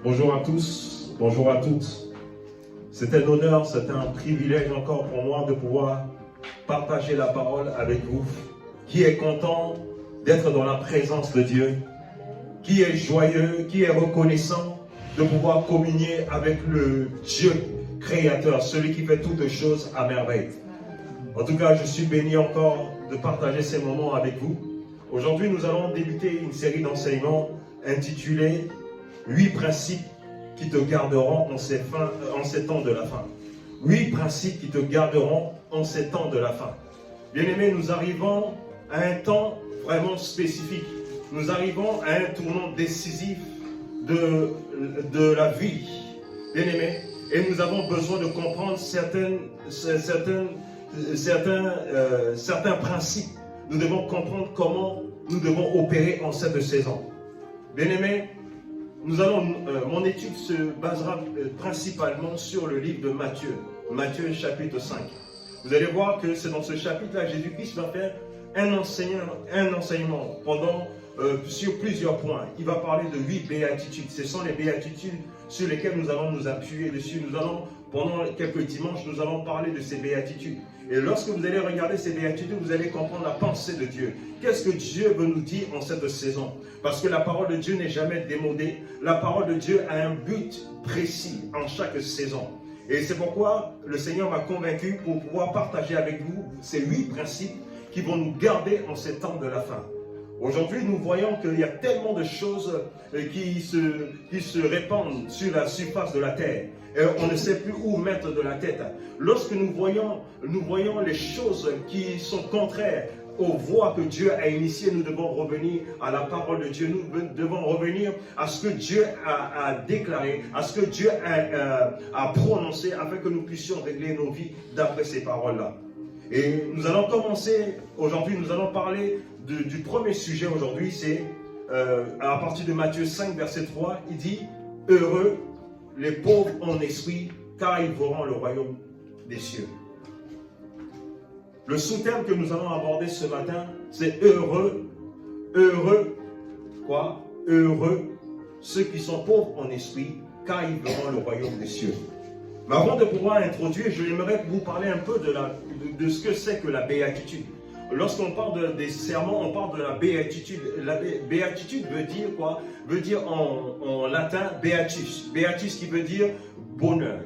Bonjour à tous, bonjour à toutes. C'est un honneur, c'est un privilège encore pour moi de pouvoir partager la parole avec vous. Qui est content d'être dans la présence de Dieu, qui est joyeux, qui est reconnaissant de pouvoir communier avec le Dieu créateur, celui qui fait toutes choses à merveille. En tout cas, je suis béni encore de partager ces moments avec vous. Aujourd'hui, nous allons débuter une série d'enseignements intitulée 8 principes qui te garderont en ces temps de la fin. 8 principes qui te garderont en ces temps de la fin. Bien-aimés, nous arrivons à un temps vraiment spécifique. Nous arrivons à un tournant décisif de la vie. Bien-aimés, et nous avons besoin de comprendre certains principes. Nous devons comprendre comment nous devons opérer en cette saison. Bien-aimés, mon étude se basera principalement sur le livre de Matthieu, Matthieu chapitre 5. Vous allez voir que c'est dans ce chapitre-là, Jésus-Christ va faire un enseignement sur plusieurs points. Il va parler de 8 béatitudes. Ce sont les béatitudes sur lesquelles nous allons nous appuyer dessus. Pendant quelques dimanches, nous allons parler de ces béatitudes. Et lorsque vous allez regarder ces béatitudes, vous allez comprendre la pensée de Dieu. Qu'est-ce que Dieu veut nous dire en cette saison? Parce que la parole de Dieu n'est jamais démodée. La parole de Dieu a un but précis en chaque saison. Et c'est pourquoi le Seigneur m'a convaincu pour pouvoir partager avec vous ces 8 principes qui vont nous garder en ces temps de la fin. Aujourd'hui, nous voyons qu'il y a tellement de choses qui se répandent sur la surface de la terre. Et on ne sait plus où mettre de la tête. Lorsque nous voyons les choses qui sont contraires aux voies que Dieu a initiées, nous devons revenir à la parole de Dieu. Nous devons revenir à ce que Dieu a déclaré, à ce que Dieu a prononcé, afin que nous puissions régler nos vies d'après ces paroles-là. Et nous allons commencer aujourd'hui, nous allons parler du premier sujet aujourd'hui, c'est à partir de Matthieu 5, verset 3, il dit « Heureux les pauvres en esprit, car ils verront le royaume des cieux. » Le sous-thème que nous allons aborder ce matin, c'est heureux, heureux ceux qui sont pauvres en esprit, car ils verront le royaume des cieux. Mais avant de pouvoir introduire, j'aimerais vous parler un peu de ce que c'est que la béatitude. Lorsqu'on parle des sermons, on parle de la béatitude. La béatitude veut dire quoi? Veut dire en latin beatus. Beatus qui veut dire bonheur,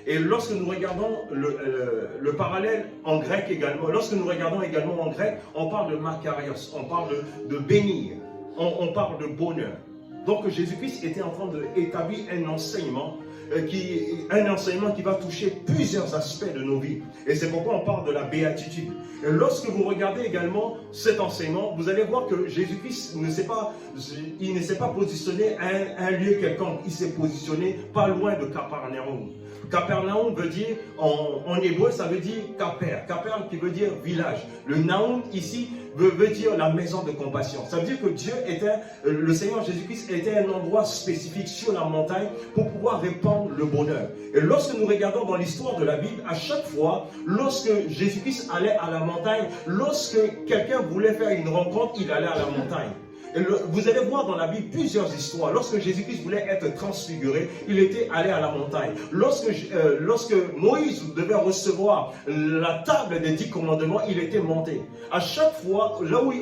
Et lorsque nous regardons le parallèle en grec également, on parle de makarios, on parle de bénir, on parle de bonheur. Donc Jésus-Christ était en train d'établir un enseignement qui va toucher plusieurs aspects de nos vies. Et c'est pourquoi on parle de la béatitude. Et lorsque vous regardez également cet enseignement, vous allez voir que Jésus-Christ ne s'est pas positionné à un lieu quelconque. Il s'est positionné pas loin de Capernaum. Capernaum veut dire, en hébreu, ça veut dire Caper. Caper qui veut dire village. Le Naum ici veut dire la maison de compassion. Ça veut dire que le Seigneur Jésus-Christ était un endroit spécifique sur la montagne pour pouvoir répandre le bonheur. Et lorsque nous regardons dans l'histoire de la Bible, à chaque fois, lorsque Jésus-Christ allait à la montagne, lorsque quelqu'un voulait faire une rencontre, il allait à la montagne. Et vous allez voir dans la Bible plusieurs histoires. Lorsque Jésus-Christ voulait être transfiguré, il était allé à la montagne. Lorsque Moïse devait recevoir la table des 10 commandements, il était monté. À chaque fois, là où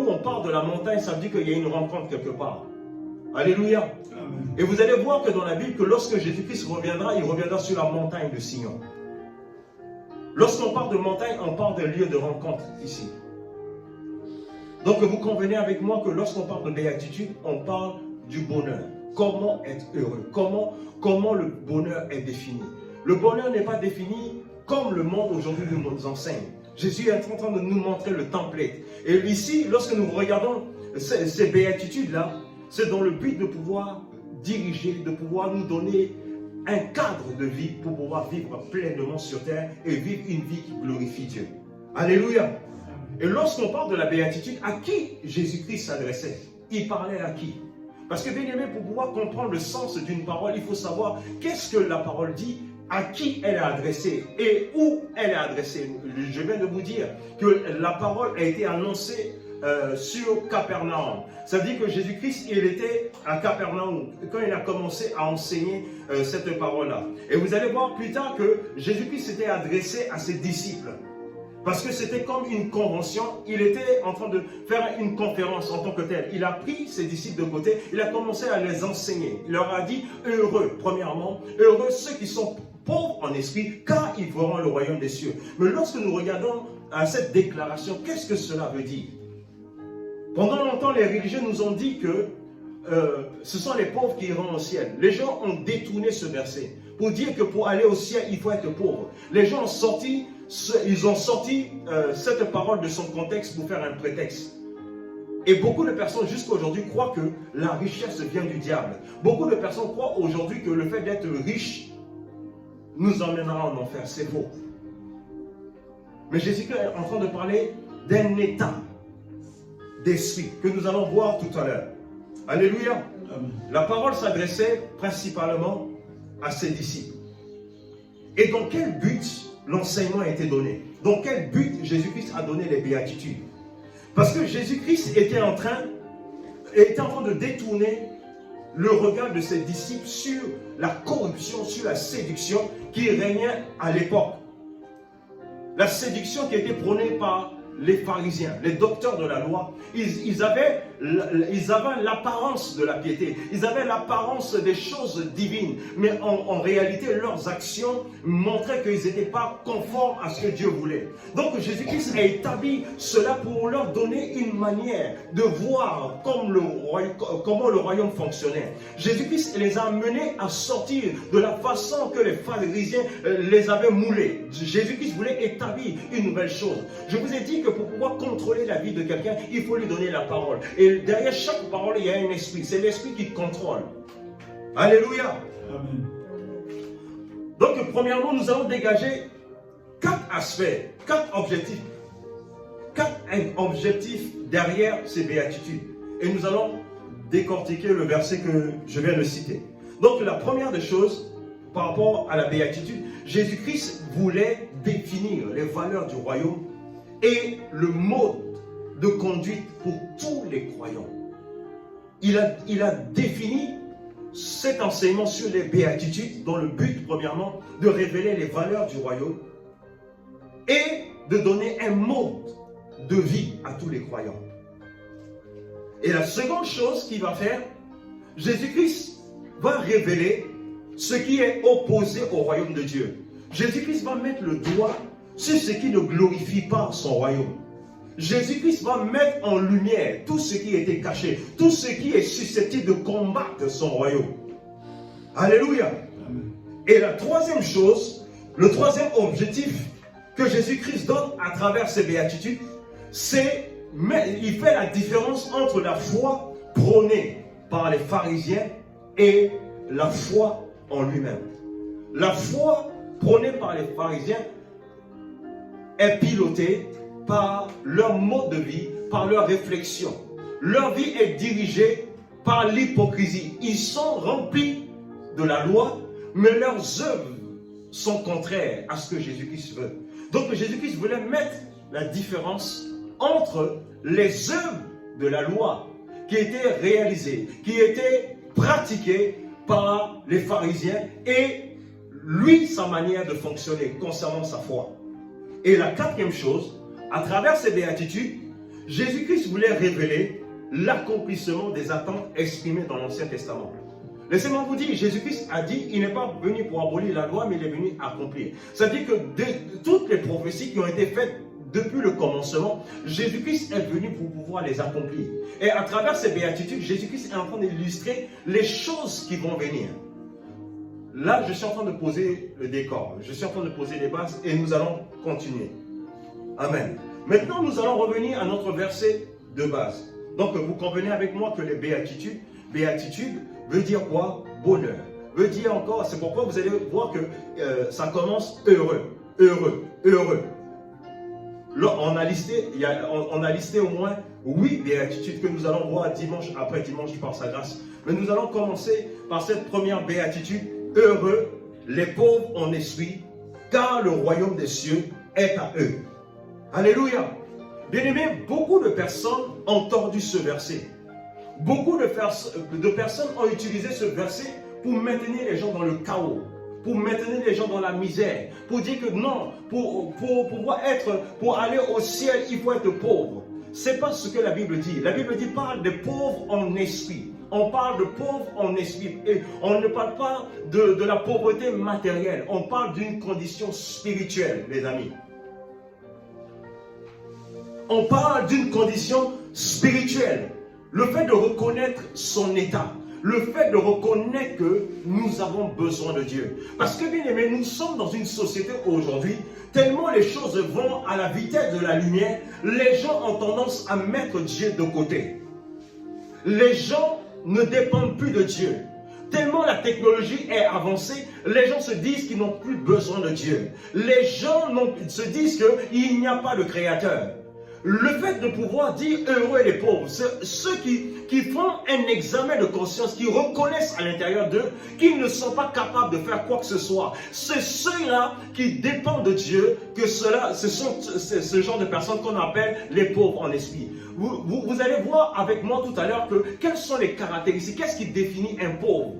on part de la montagne, ça veut dire qu'il y a une rencontre quelque part. Alléluia. Amen. Et vous allez voir que dans la Bible, que lorsque Jésus-Christ reviendra, il reviendra sur la montagne de Sion. Lorsqu'on parle de montagne, on parle d'un lieu de rencontre ici. Donc vous convenez avec moi que lorsqu'on parle de béatitude, on parle du bonheur. Comment être heureux? Comment le bonheur est défini? Le bonheur n'est pas défini comme le monde aujourd'hui nous enseigne. Jésus est en train de nous montrer le template. Et ici, lorsque nous regardons ces béatitudes-là, c'est dans le but de pouvoir diriger, de pouvoir nous donner un cadre de vie pour pouvoir vivre pleinement sur terre et vivre une vie qui glorifie Dieu. Alléluia. Et lorsqu'on parle de la béatitude, à qui Jésus-Christ s'adressait? Il parlait à qui? Parce que bien aimé, pour pouvoir comprendre le sens d'une parole, il faut savoir qu'est-ce que la parole dit, à qui elle est adressée et où elle est adressée. Je viens de vous dire que la parole a été annoncée sur Capernaum. Ça dit que Jésus-Christ, il était à Capernaum quand il a commencé à enseigner cette parole-là. Et vous allez voir plus tard que Jésus-Christ s'était adressé à ses disciples. Parce que c'était comme une convention, il était en train de faire une conférence en tant que tel. Il a pris ses disciples de côté, il a commencé à les enseigner. Il leur a dit, heureux, premièrement, heureux ceux qui sont pauvres en esprit, car ils verront le royaume des cieux. Mais lorsque nous regardons à cette déclaration, qu'est-ce que cela veut dire? Pendant longtemps, les religieux nous ont dit que ce sont les pauvres qui iront au ciel. Les gens ont détourné ce verset pour dire que pour aller au ciel, il faut être pauvre. Les gens ont sorti cette parole de son contexte pour faire un prétexte. Et beaucoup de personnes jusqu'à aujourd'hui croient que la richesse vient du diable. Beaucoup de personnes croient aujourd'hui que le fait d'être riche nous emmènera en enfer. C'est faux. Mais Jésus-Christ est en train de parler d'un état d'esprit que nous allons voir tout à l'heure. Alléluia. Amen. La parole s'adressait principalement à ses disciples. Et dans quel but l'enseignement a été donné? Dans quel but Jésus-Christ a donné les béatitudes? Parce que Jésus-Christ était en train de détourner le regard de ses disciples sur la corruption, sur la séduction qui régnait à l'époque. La séduction qui était prônée par les pharisiens, les docteurs de la loi. Ils avaient l'apparence de la piété, ils avaient l'apparence des choses divines, mais en réalité leurs actions montraient qu'ils n'étaient pas conformes à ce que Dieu voulait. Donc Jésus-Christ a établi cela pour leur donner une manière de voir comment le royaume fonctionnait. Jésus-Christ les a amenés à sortir de la façon que les pharisiens les avaient moulés. Jésus-Christ voulait établir une nouvelle chose. Je vous ai dit que pour pouvoir contrôler la vie de quelqu'un, il faut lui donner la parole. Et derrière chaque parole, il y a un esprit. C'est l'esprit qui contrôle. Alléluia. Amen. Donc, premièrement, nous allons dégager 4 aspects, 4 objectifs. 4 objectifs derrière ces béatitudes. Et nous allons décortiquer le verset que je viens de citer. Donc, la première des choses, par rapport à la béatitude, Jésus-Christ voulait définir les valeurs du royaume et le mode de conduite pour tous les croyants. Il a défini cet enseignement sur les béatitudes dans le but, premièrement, de révéler les valeurs du royaume et de donner un mode de vie à tous les croyants. Et la seconde chose qu'il va faire, Jésus-Christ va révéler ce qui est opposé au royaume de Dieu. Jésus-Christ va mettre le doigt sur ce qui ne glorifie pas son royaume. Jésus-Christ va mettre en lumière tout ce qui était caché, tout ce qui est susceptible de combattre son royaume. Alléluia. Amen. Et la troisième chose, le troisième objectif que Jésus-Christ donne à travers ses béatitudes, c'est il fait la différence entre la foi prônée par les pharisiens et la foi en lui-même. La foi prônée par les pharisiens est pilotée par leur mode de vie, par leur réflexion. Leur vie est dirigée par l'hypocrisie. Ils sont remplis de la loi, mais leurs œuvres sont contraires à ce que Jésus-Christ veut. Donc Jésus-Christ voulait mettre la différence entre les œuvres de la loi qui étaient réalisées, qui étaient pratiquées par les pharisiens et lui, sa manière de fonctionner concernant sa foi. Et la quatrième chose, à travers ces béatitudes, Jésus-Christ voulait révéler l'accomplissement des attentes exprimées dans l'Ancien Testament. Laissez-moi vous dire, Jésus-Christ a dit, il n'est pas venu pour abolir la loi, mais il est venu accomplir. C'est-à-dire que toutes les prophéties qui ont été faites depuis le commencement, Jésus-Christ est venu pour pouvoir les accomplir. Et à travers ces béatitudes, Jésus-Christ est en train d'illustrer les choses qui vont venir. Là, je suis en train de poser le décor, je suis en train de poser les bases et nous allons continuer. Amen. Maintenant, nous allons revenir à notre verset de base. Donc, vous convenez avec moi que les béatitudes veut dire quoi? Bonheur. Veut dire encore, c'est pourquoi vous allez voir que ça commence heureux, heureux, heureux. Là, on a listé au moins 8 béatitudes que nous allons voir dimanche après dimanche par sa grâce. Mais nous allons commencer par cette première béatitude. Heureux les pauvres en esprit, car le royaume des cieux est à eux. Alléluia. Bien-aimés, beaucoup de personnes ont tordu ce verset. Beaucoup de personnes ont utilisé ce verset pour maintenir les gens dans le chaos, pour maintenir les gens dans la misère, pour dire que non, pour aller au ciel, il faut être pauvre. Ce n'est pas ce que la Bible dit. La Bible dit parle de pauvres en esprit. On parle de pauvres en esprit. Et on ne parle pas de la pauvreté matérielle. On parle d'une condition spirituelle, les amis. On parle d'une condition spirituelle. Le fait de reconnaître son état. Le fait de reconnaître que nous avons besoin de Dieu. Parce que, bien aimé, nous sommes dans une société aujourd'hui, tellement les choses vont à la vitesse de la lumière, les gens ont tendance à mettre Dieu de côté. Les gens ne dépendent plus de Dieu. Tellement la technologie est avancée, les gens se disent qu'ils n'ont plus besoin de Dieu. Les gens se disent qu'il n'y a pas de créateur. Le fait de pouvoir dire heureux les pauvres, ceux qui font un examen de conscience, qui reconnaissent à l'intérieur d'eux qu'ils ne sont pas capables de faire quoi que ce soit. C'est ceux-là qui dépendent de Dieu, que ce sont ce genre de personnes qu'on appelle les pauvres en esprit. Vous allez voir avec moi tout à l'heure quelles sont les caractéristiques, qu'est-ce qui définit un pauvre.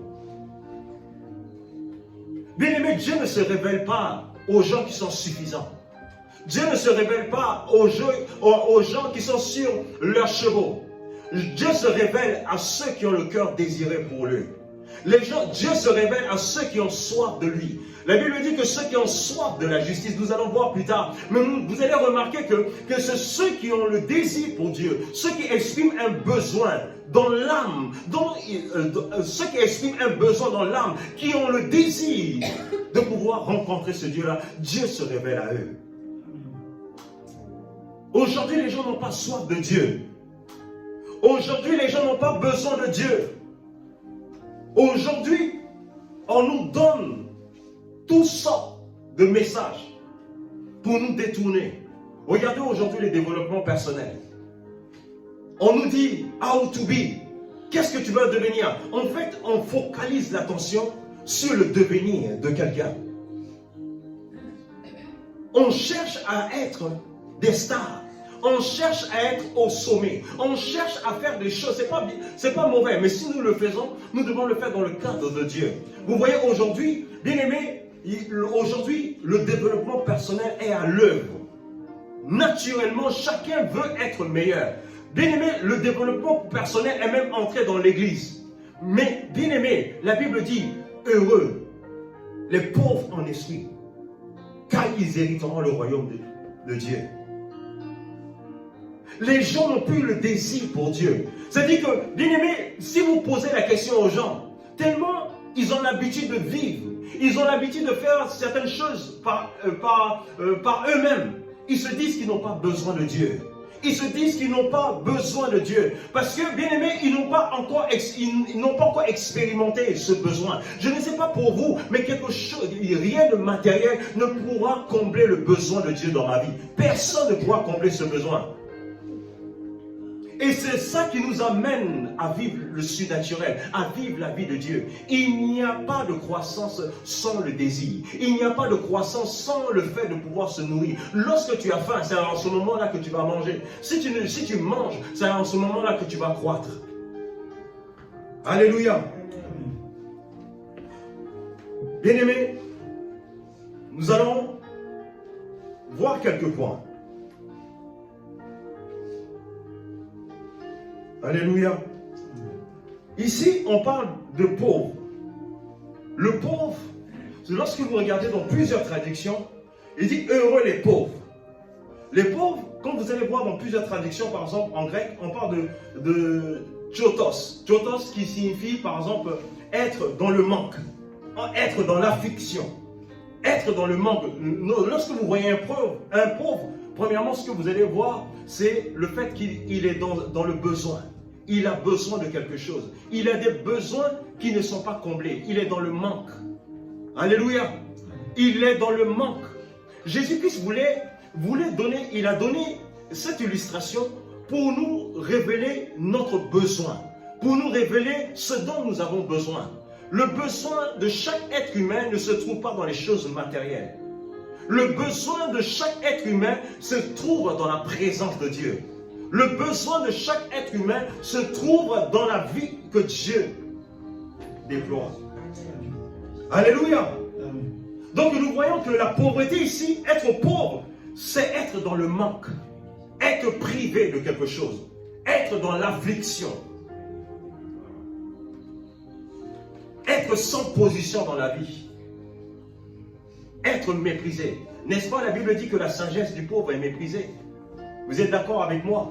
Bien aimé, Dieu ne se révèle pas aux gens qui sont suffisants. Dieu ne se révèle pas aux gens qui sont sur leurs chevaux. Dieu se révèle à ceux qui ont le cœur désiré pour lui. Dieu se révèle à ceux qui ont soif de lui. La Bible dit que ceux qui ont soif de la justice, nous allons voir plus tard, mais vous allez remarquer que c'est ceux qui ont le désir pour Dieu, ceux qui expriment un besoin dans l'âme, ceux qui expriment un besoin dans l'âme, qui ont le désir de pouvoir rencontrer ce Dieu-là, Dieu se révèle à eux. Aujourd'hui, les gens n'ont pas soif de Dieu. Aujourd'hui, les gens n'ont pas besoin de Dieu. Aujourd'hui, on nous donne toutes sortes de messages pour nous détourner. Regardez aujourd'hui les développements personnels. On nous dit « how to be ». Qu'est-ce que tu veux devenir? En fait, on focalise l'attention sur le devenir de quelqu'un. On cherche à être des stars. On cherche à être au sommet. On cherche à faire des choses. C'est pas mauvais, mais si nous le faisons, nous devons le faire dans le cadre de Dieu. Vous voyez aujourd'hui, bien aimé, aujourd'hui, le développement personnel est à l'œuvre. Naturellement, chacun veut être meilleur. Bien aimé, le développement personnel est même entré dans l'église. Mais, bien aimé, la Bible dit, heureux les pauvres en esprit, car ils hériteront le royaume de Dieu. Les gens n'ont plus le désir pour Dieu. C'est-à-dire que, bien aimé, si vous posez la question aux gens, tellement ils ont l'habitude de vivre, ils ont l'habitude de faire certaines choses par eux-mêmes, ils se disent qu'ils n'ont pas besoin de Dieu. Ils se disent qu'ils n'ont pas besoin de Dieu. Parce que, bien aimé, ils n'ont pas encore expérimenté ce besoin. Je ne sais pas pour vous, mais quelque chose, rien de matériel ne pourra combler le besoin de Dieu dans ma vie. Personne ne pourra combler ce besoin. Et c'est ça qui nous amène à vivre le surnaturel, à vivre la vie de Dieu. Il n'y a pas de croissance sans le désir. Il n'y a pas de croissance sans le fait de pouvoir se nourrir. Lorsque tu as faim, c'est en ce moment-là que tu vas manger. Si tu manges, c'est en ce moment-là que tu vas croître. Alléluia. Bien-aimés, nous allons voir quelques points. Alléluia. Ici, on parle de pauvre. Le pauvre, lorsque vous regardez dans plusieurs traductions, il dit heureux les pauvres. Les pauvres, comme vous allez voir dans plusieurs traductions, par exemple en grec, on parle de chotos. Chotos qui signifie par exemple être dans le manque, être dans l'affliction, être dans le manque. Lorsque vous voyez un pauvre, premièrement, ce que vous allez voir, c'est le fait qu'il est dans le besoin. Il a besoin de quelque chose. Il a des besoins qui ne sont pas comblés. Il est dans le manque. Alléluia. Il est dans le manque. Jésus-Christ il a donné cette illustration pour nous révéler notre besoin. Pour nous révéler ce dont nous avons besoin. Le besoin de chaque être humain ne se trouve pas dans les choses matérielles. Le besoin de chaque être humain se trouve dans la présence de Dieu. Le besoin de chaque être humain se trouve dans la vie que Dieu déploie. Alléluia. Donc nous voyons que la pauvreté ici, être pauvre, c'est être dans le manque, être privé de quelque chose, être dans l'affliction, être sans position dans la vie, être méprisé. N'est-ce pas, la Bible dit que la sagesse du pauvre est méprisée. Vous êtes d'accord avec moi?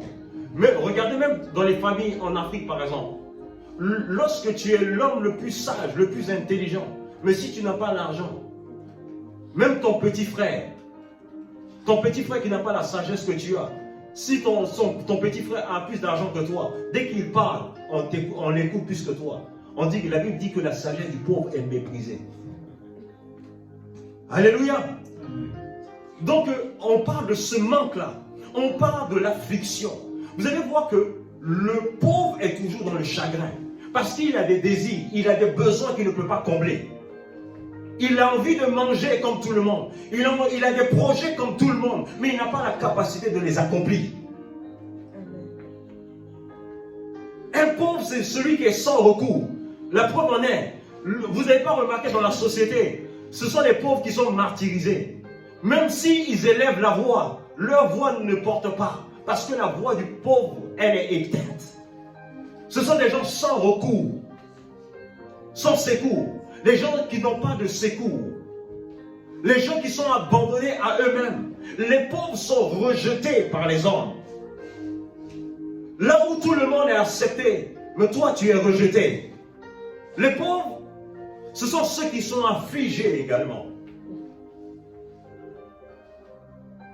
Mais regardez même dans les familles en Afrique par exemple. Lorsque tu es l'homme le plus sage, le plus intelligent, mais si tu n'as pas l'argent, même ton petit frère qui n'a pas la sagesse que tu as, si ton petit frère a plus d'argent que toi, dès qu'il parle, on l'écoute plus que toi. La Bible dit que la sagesse du pauvre est méprisée. Alléluia. Donc on parle de ce manque-là. On parle de l'affliction. Vous allez voir que le pauvre est toujours dans le chagrin. Parce qu'il a des désirs, il a des besoins qu'il ne peut pas combler. Il a envie de manger comme tout le monde. Il a des projets comme tout le monde. Mais il n'a pas la capacité de les accomplir. Un pauvre, c'est celui qui est sans recours. La preuve en est, vous n'avez pas remarqué dans la société, ce sont les pauvres qui sont martyrisés. Même s'ils élèvent la voix, leur voix ne porte pas. Parce que la voix du pauvre, elle est éteinte. Ce sont des gens sans recours, sans secours. Les gens qui n'ont pas de secours. Les gens qui sont abandonnés à eux-mêmes. Les pauvres sont rejetés par les hommes. Là où tout le monde est accepté, mais toi tu es rejeté. Les pauvres, ce sont ceux qui sont affligés également.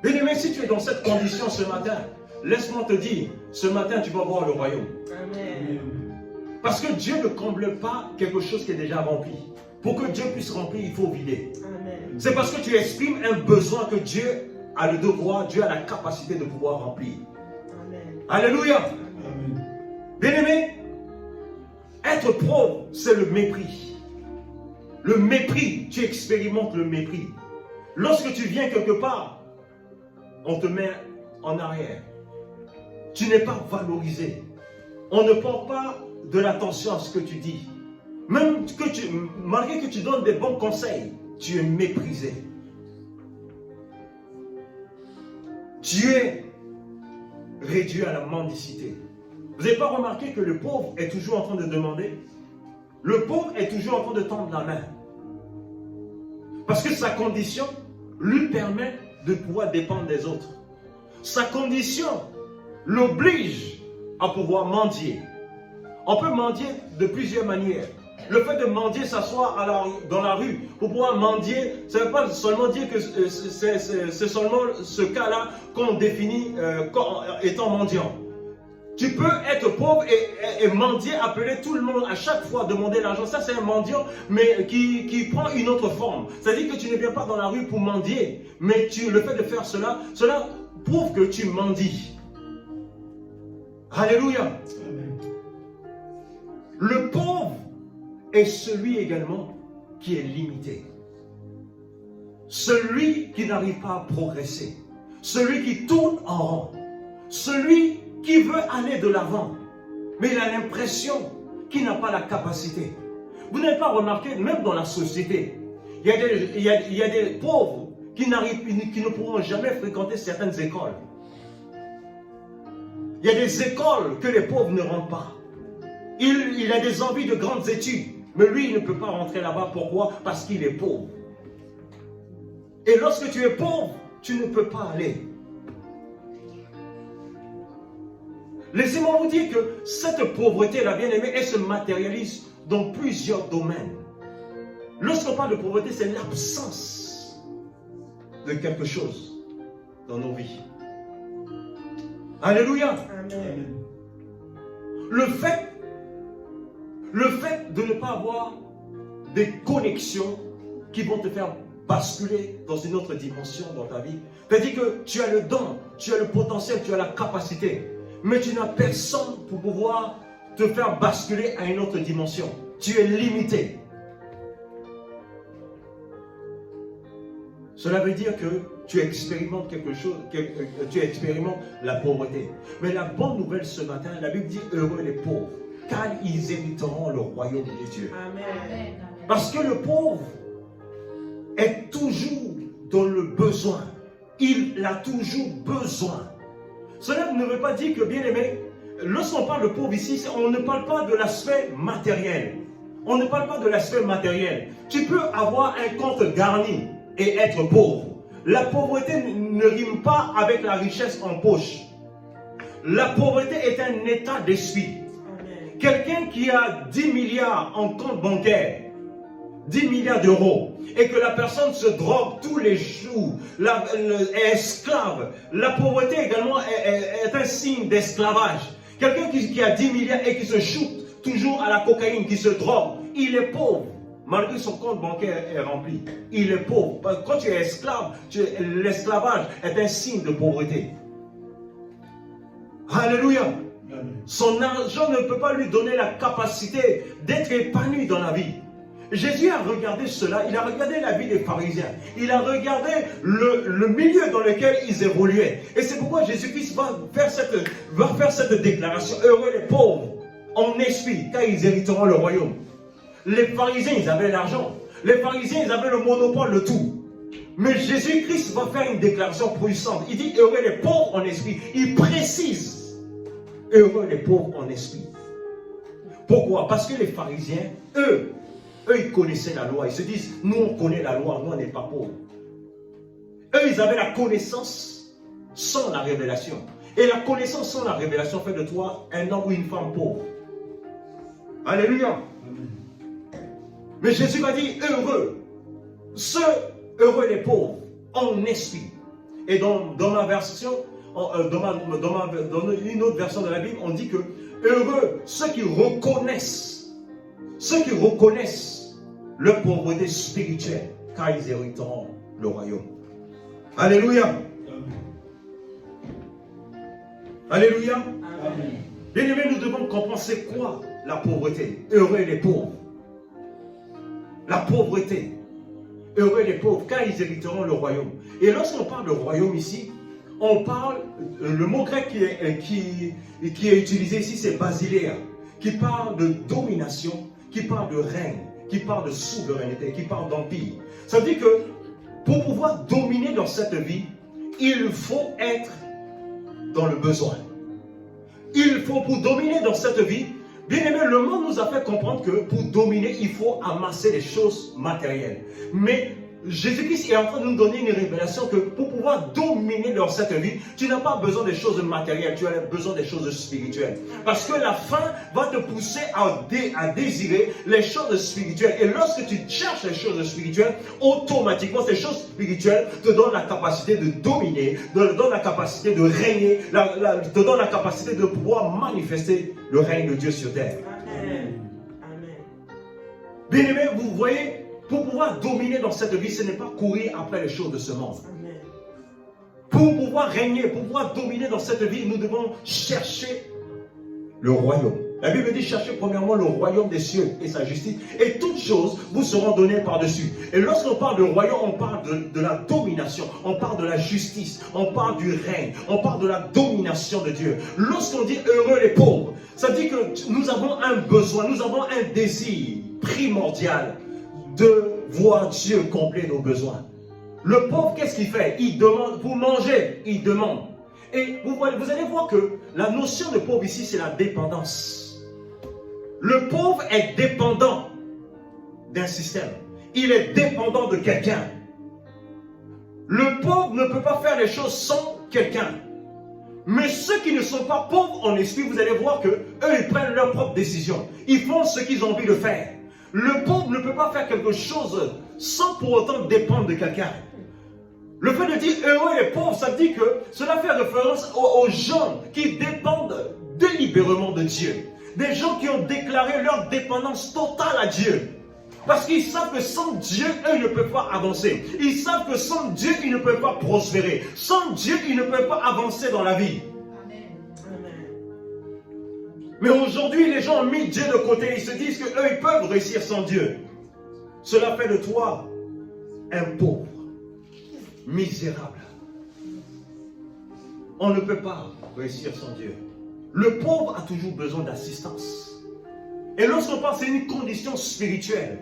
Bien-aimé, si tu es dans cette condition ce matin, laisse-moi te dire, ce matin tu vas voir le royaume. Amen. Parce que Dieu ne comble pas quelque chose qui est déjà rempli. Pour que Dieu puisse remplir, il faut vider. C'est parce que tu exprimes un besoin que Dieu a le devoir, Dieu a la capacité de pouvoir remplir. Amen. Alléluia. Bien-aimé, être pauvre, c'est le mépris. Le mépris, tu expérimentes le mépris. Lorsque tu viens quelque part, on te met en arrière. Tu n'es pas valorisé. On ne porte pas de l'attention à ce que tu dis. Même malgré que tu donnes des bons conseils, tu es méprisé. Tu es réduit à la mendicité. Vous n'avez pas remarqué que le pauvre est toujours en train de demander? Le pauvre est toujours en train de tendre la main. Parce que sa condition lui permet de pouvoir dépendre des autres. Sa condition l'oblige à pouvoir mendier. On peut mendier de plusieurs manières. Le fait de mendier, s'asseoir dans la rue pour pouvoir mendier, ça ne veut pas seulement dire que c'est seulement ce cas-là qu'on définit comme étant mendiant. Tu peux être pauvre et mendier, appeler tout le monde à chaque fois, demander l'argent. Ça, c'est un mendiant, mais qui prend une autre forme. C'est-à-dire que tu ne viens pas dans la rue pour mendier, mais le fait de faire cela prouve que tu mendies. Alléluia. Le pauvre est celui également qui est limité. Celui qui n'arrive pas à progresser. Celui qui tourne en rond. Celui qui veut aller de l'avant. Mais il a l'impression qu'il n'a pas la capacité. Vous n'avez pas remarqué, même dans la société, il y a des pauvres qui ne pourront jamais fréquenter certaines écoles. Il y a des écoles que les pauvres ne rentrent pas. Il a des envies de grandes études, mais lui, il ne peut pas rentrer là-bas. Pourquoi? Parce qu'il est pauvre. Et lorsque tu es pauvre, tu ne peux pas aller. Laissez-moi vous dire que cette pauvreté-là, bien aimée, elle se matérialise dans plusieurs domaines. Lorsqu'on parle de pauvreté, c'est l'absence de quelque chose dans nos vies. Alléluia. Amen. Le fait de ne pas avoir des connexions qui vont te faire basculer dans une autre dimension dans ta vie. C'est-à-dire que tu as le don, tu as le potentiel, tu as la capacité, mais tu n'as personne pour pouvoir te faire basculer à une autre dimension. Tu es limité. Cela veut dire que tu expérimentes quelque chose, tu expérimentes la pauvreté. Mais la bonne nouvelle ce matin, la Bible dit heureux les pauvres, car ils hériteront le royaume de Dieu. Amen. Parce que le pauvre est toujours dans le besoin. Il a toujours besoin. Cela ne veut pas dire que, bien aimé, lorsqu'on parle de pauvre ici, on ne parle pas de l'aspect matériel. On ne parle pas de l'aspect matériel. Tu peux avoir un compte garni et être pauvre. La pauvreté ne rime pas avec la richesse en poche. La pauvreté est un état d'esprit. Quelqu'un qui a 10 milliards en compte bancaire, 10 milliards d'euros, et que la personne se drogue tous les jours, est esclave. La pauvreté également est un signe d'esclavage. Quelqu'un qui a 10 milliards et qui se shoot toujours à la cocaïne, qui se drogue, il est pauvre. Malgré son compte bancaire est rempli. Il est pauvre. Quand tu es esclave, l'esclavage est un signe de pauvreté. Alléluia. Son argent ne peut pas lui donner la capacité d'être épanoui dans la vie. Jésus a regardé cela, il a regardé la vie des pharisiens, il a regardé le milieu dans lequel ils évoluaient. Et c'est pourquoi Jésus-Christ va faire cette déclaration. Heureux les pauvres en esprit, car ils hériteront le royaume. Les pharisiens, ils avaient l'argent. Les pharisiens, ils avaient le monopole de tout. Mais Jésus-Christ va faire une déclaration puissante. Il dit heureux les pauvres en esprit. Il précise heureux les pauvres en esprit. Pourquoi? Parce que les pharisiens, eux, ils connaissaient la loi. Ils se disent, nous on connaît la loi, nous on n'est pas pauvres. Eux, ils avaient la connaissance sans la révélation. Et la connaissance sans la révélation fait de toi un homme ou une femme pauvre. Alléluia. Mais Jésus va dire, heureux. Heureux les pauvres en esprit. Et dans ma version, dans une autre version de la Bible, on dit que heureux ceux qui reconnaissent leur pauvreté spirituelle, car ils hériteront le royaume. Alléluia. Alléluia. Amen. Bien aimé, nous devons comprendre c'est quoi la pauvreté. Heureux les pauvres. La pauvreté. Heureux les pauvres, car ils hériteront le royaume. Et lorsqu'on parle de royaume ici, on parle, le mot grec qui est utilisé ici, c'est basileia, qui parle de domination, qui parle de règne, qui parle de souveraineté, qui parle d'empire. Ça veut dire que pour pouvoir dominer dans cette vie, il faut être dans le besoin. Il faut, pour dominer dans cette vie, bien aimé, le monde nous a fait comprendre que pour dominer, il faut amasser les choses matérielles. Mais Jésus-Christ est en train de nous donner une révélation que pour pouvoir dominer dans cette vie, tu n'as pas besoin des choses matérielles, tu as besoin des choses spirituelles. Parce que la faim va te pousser à désirer les choses spirituelles. Et lorsque tu cherches les choses spirituelles, automatiquement ces choses spirituelles te donnent la capacité de dominer, te donnent la capacité de régner, te donnent la capacité de pouvoir manifester le règne de Dieu sur terre. Amen. Amen. Bien aimé, vous voyez, pour pouvoir dominer dans cette vie, ce n'est pas courir après les choses de ce monde. Amen. Pour pouvoir régner, pour pouvoir dominer dans cette vie, nous devons chercher le royaume. La Bible dit chercher premièrement le royaume des cieux et sa justice, et toutes choses vous seront données par-dessus. Et lorsqu'on parle de royaume, on parle de la domination, on parle de la justice, on parle du règne, on parle de la domination de Dieu. Lorsqu'on dit heureux les pauvres, ça dit que nous avons un besoin, nous avons un désir primordial de voir Dieu combler nos besoins. Le pauvre, qu'est-ce qu'il fait? Il demande, pour manger, il demande. Et vous allez voir que la notion de pauvre ici, c'est la dépendance. Le pauvre est dépendant d'un système. Il est dépendant de quelqu'un. Le pauvre ne peut pas faire les choses sans quelqu'un. Mais ceux qui ne sont pas pauvres en esprit, vous allez voir que eux, ils prennent leurs propres décisions. Ils font ce qu'ils ont envie de faire. Le pauvre ne peut pas faire quelque chose sans pour autant dépendre de quelqu'un. Le fait de dire heureux les pauvres, ça dit que cela fait référence aux gens qui dépendent délibérément de Dieu. Des gens qui ont déclaré leur dépendance totale à Dieu. Parce qu'ils savent que sans Dieu, eux, ils ne peuvent pas avancer. Ils savent que sans Dieu, ils ne peuvent pas prospérer. Sans Dieu, ils ne peuvent pas avancer dans la vie. Mais aujourd'hui, les gens ont mis Dieu de côté. Ils se disent qu'eux, ils peuvent réussir sans Dieu. Cela fait de toi un pauvre. misérable. On ne peut pas réussir sans Dieu. Le pauvre a toujours besoin d'assistance. Et lorsqu'on parle, c'est une condition spirituelle.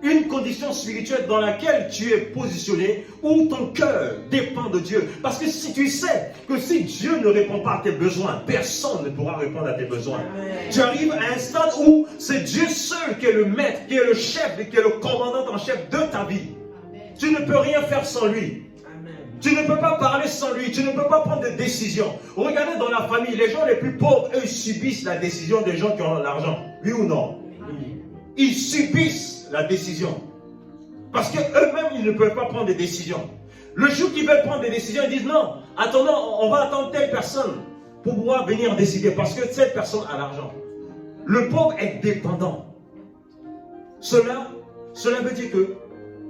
Une condition spirituelle dans laquelle tu es positionné, où ton cœur dépend de Dieu. Parce que si tu sais que si Dieu ne répond pas à tes besoins, personne ne pourra répondre à tes besoins. Amen. Tu arrives à un stade où c'est Dieu seul qui est le maître, qui est le chef, qui est le commandant en chef de ta vie. Amen. Tu ne peux rien faire sans lui. Amen. Tu ne peux pas parler sans lui, tu ne peux pas prendre des décisions. Regardez dans la famille, les gens les plus pauvres, eux, ils subissent la décision des gens qui ont l'argent. Oui ou non? Amen. Ils subissent la décision. Parce qu'eux-mêmes, ils ne peuvent pas prendre des décisions. Le jour qu'ils veulent prendre des décisions, ils disent non, attendons, on va attendre telle personne pour pouvoir venir décider parce que cette personne a l'argent. Le pauvre est dépendant. Cela veut dire que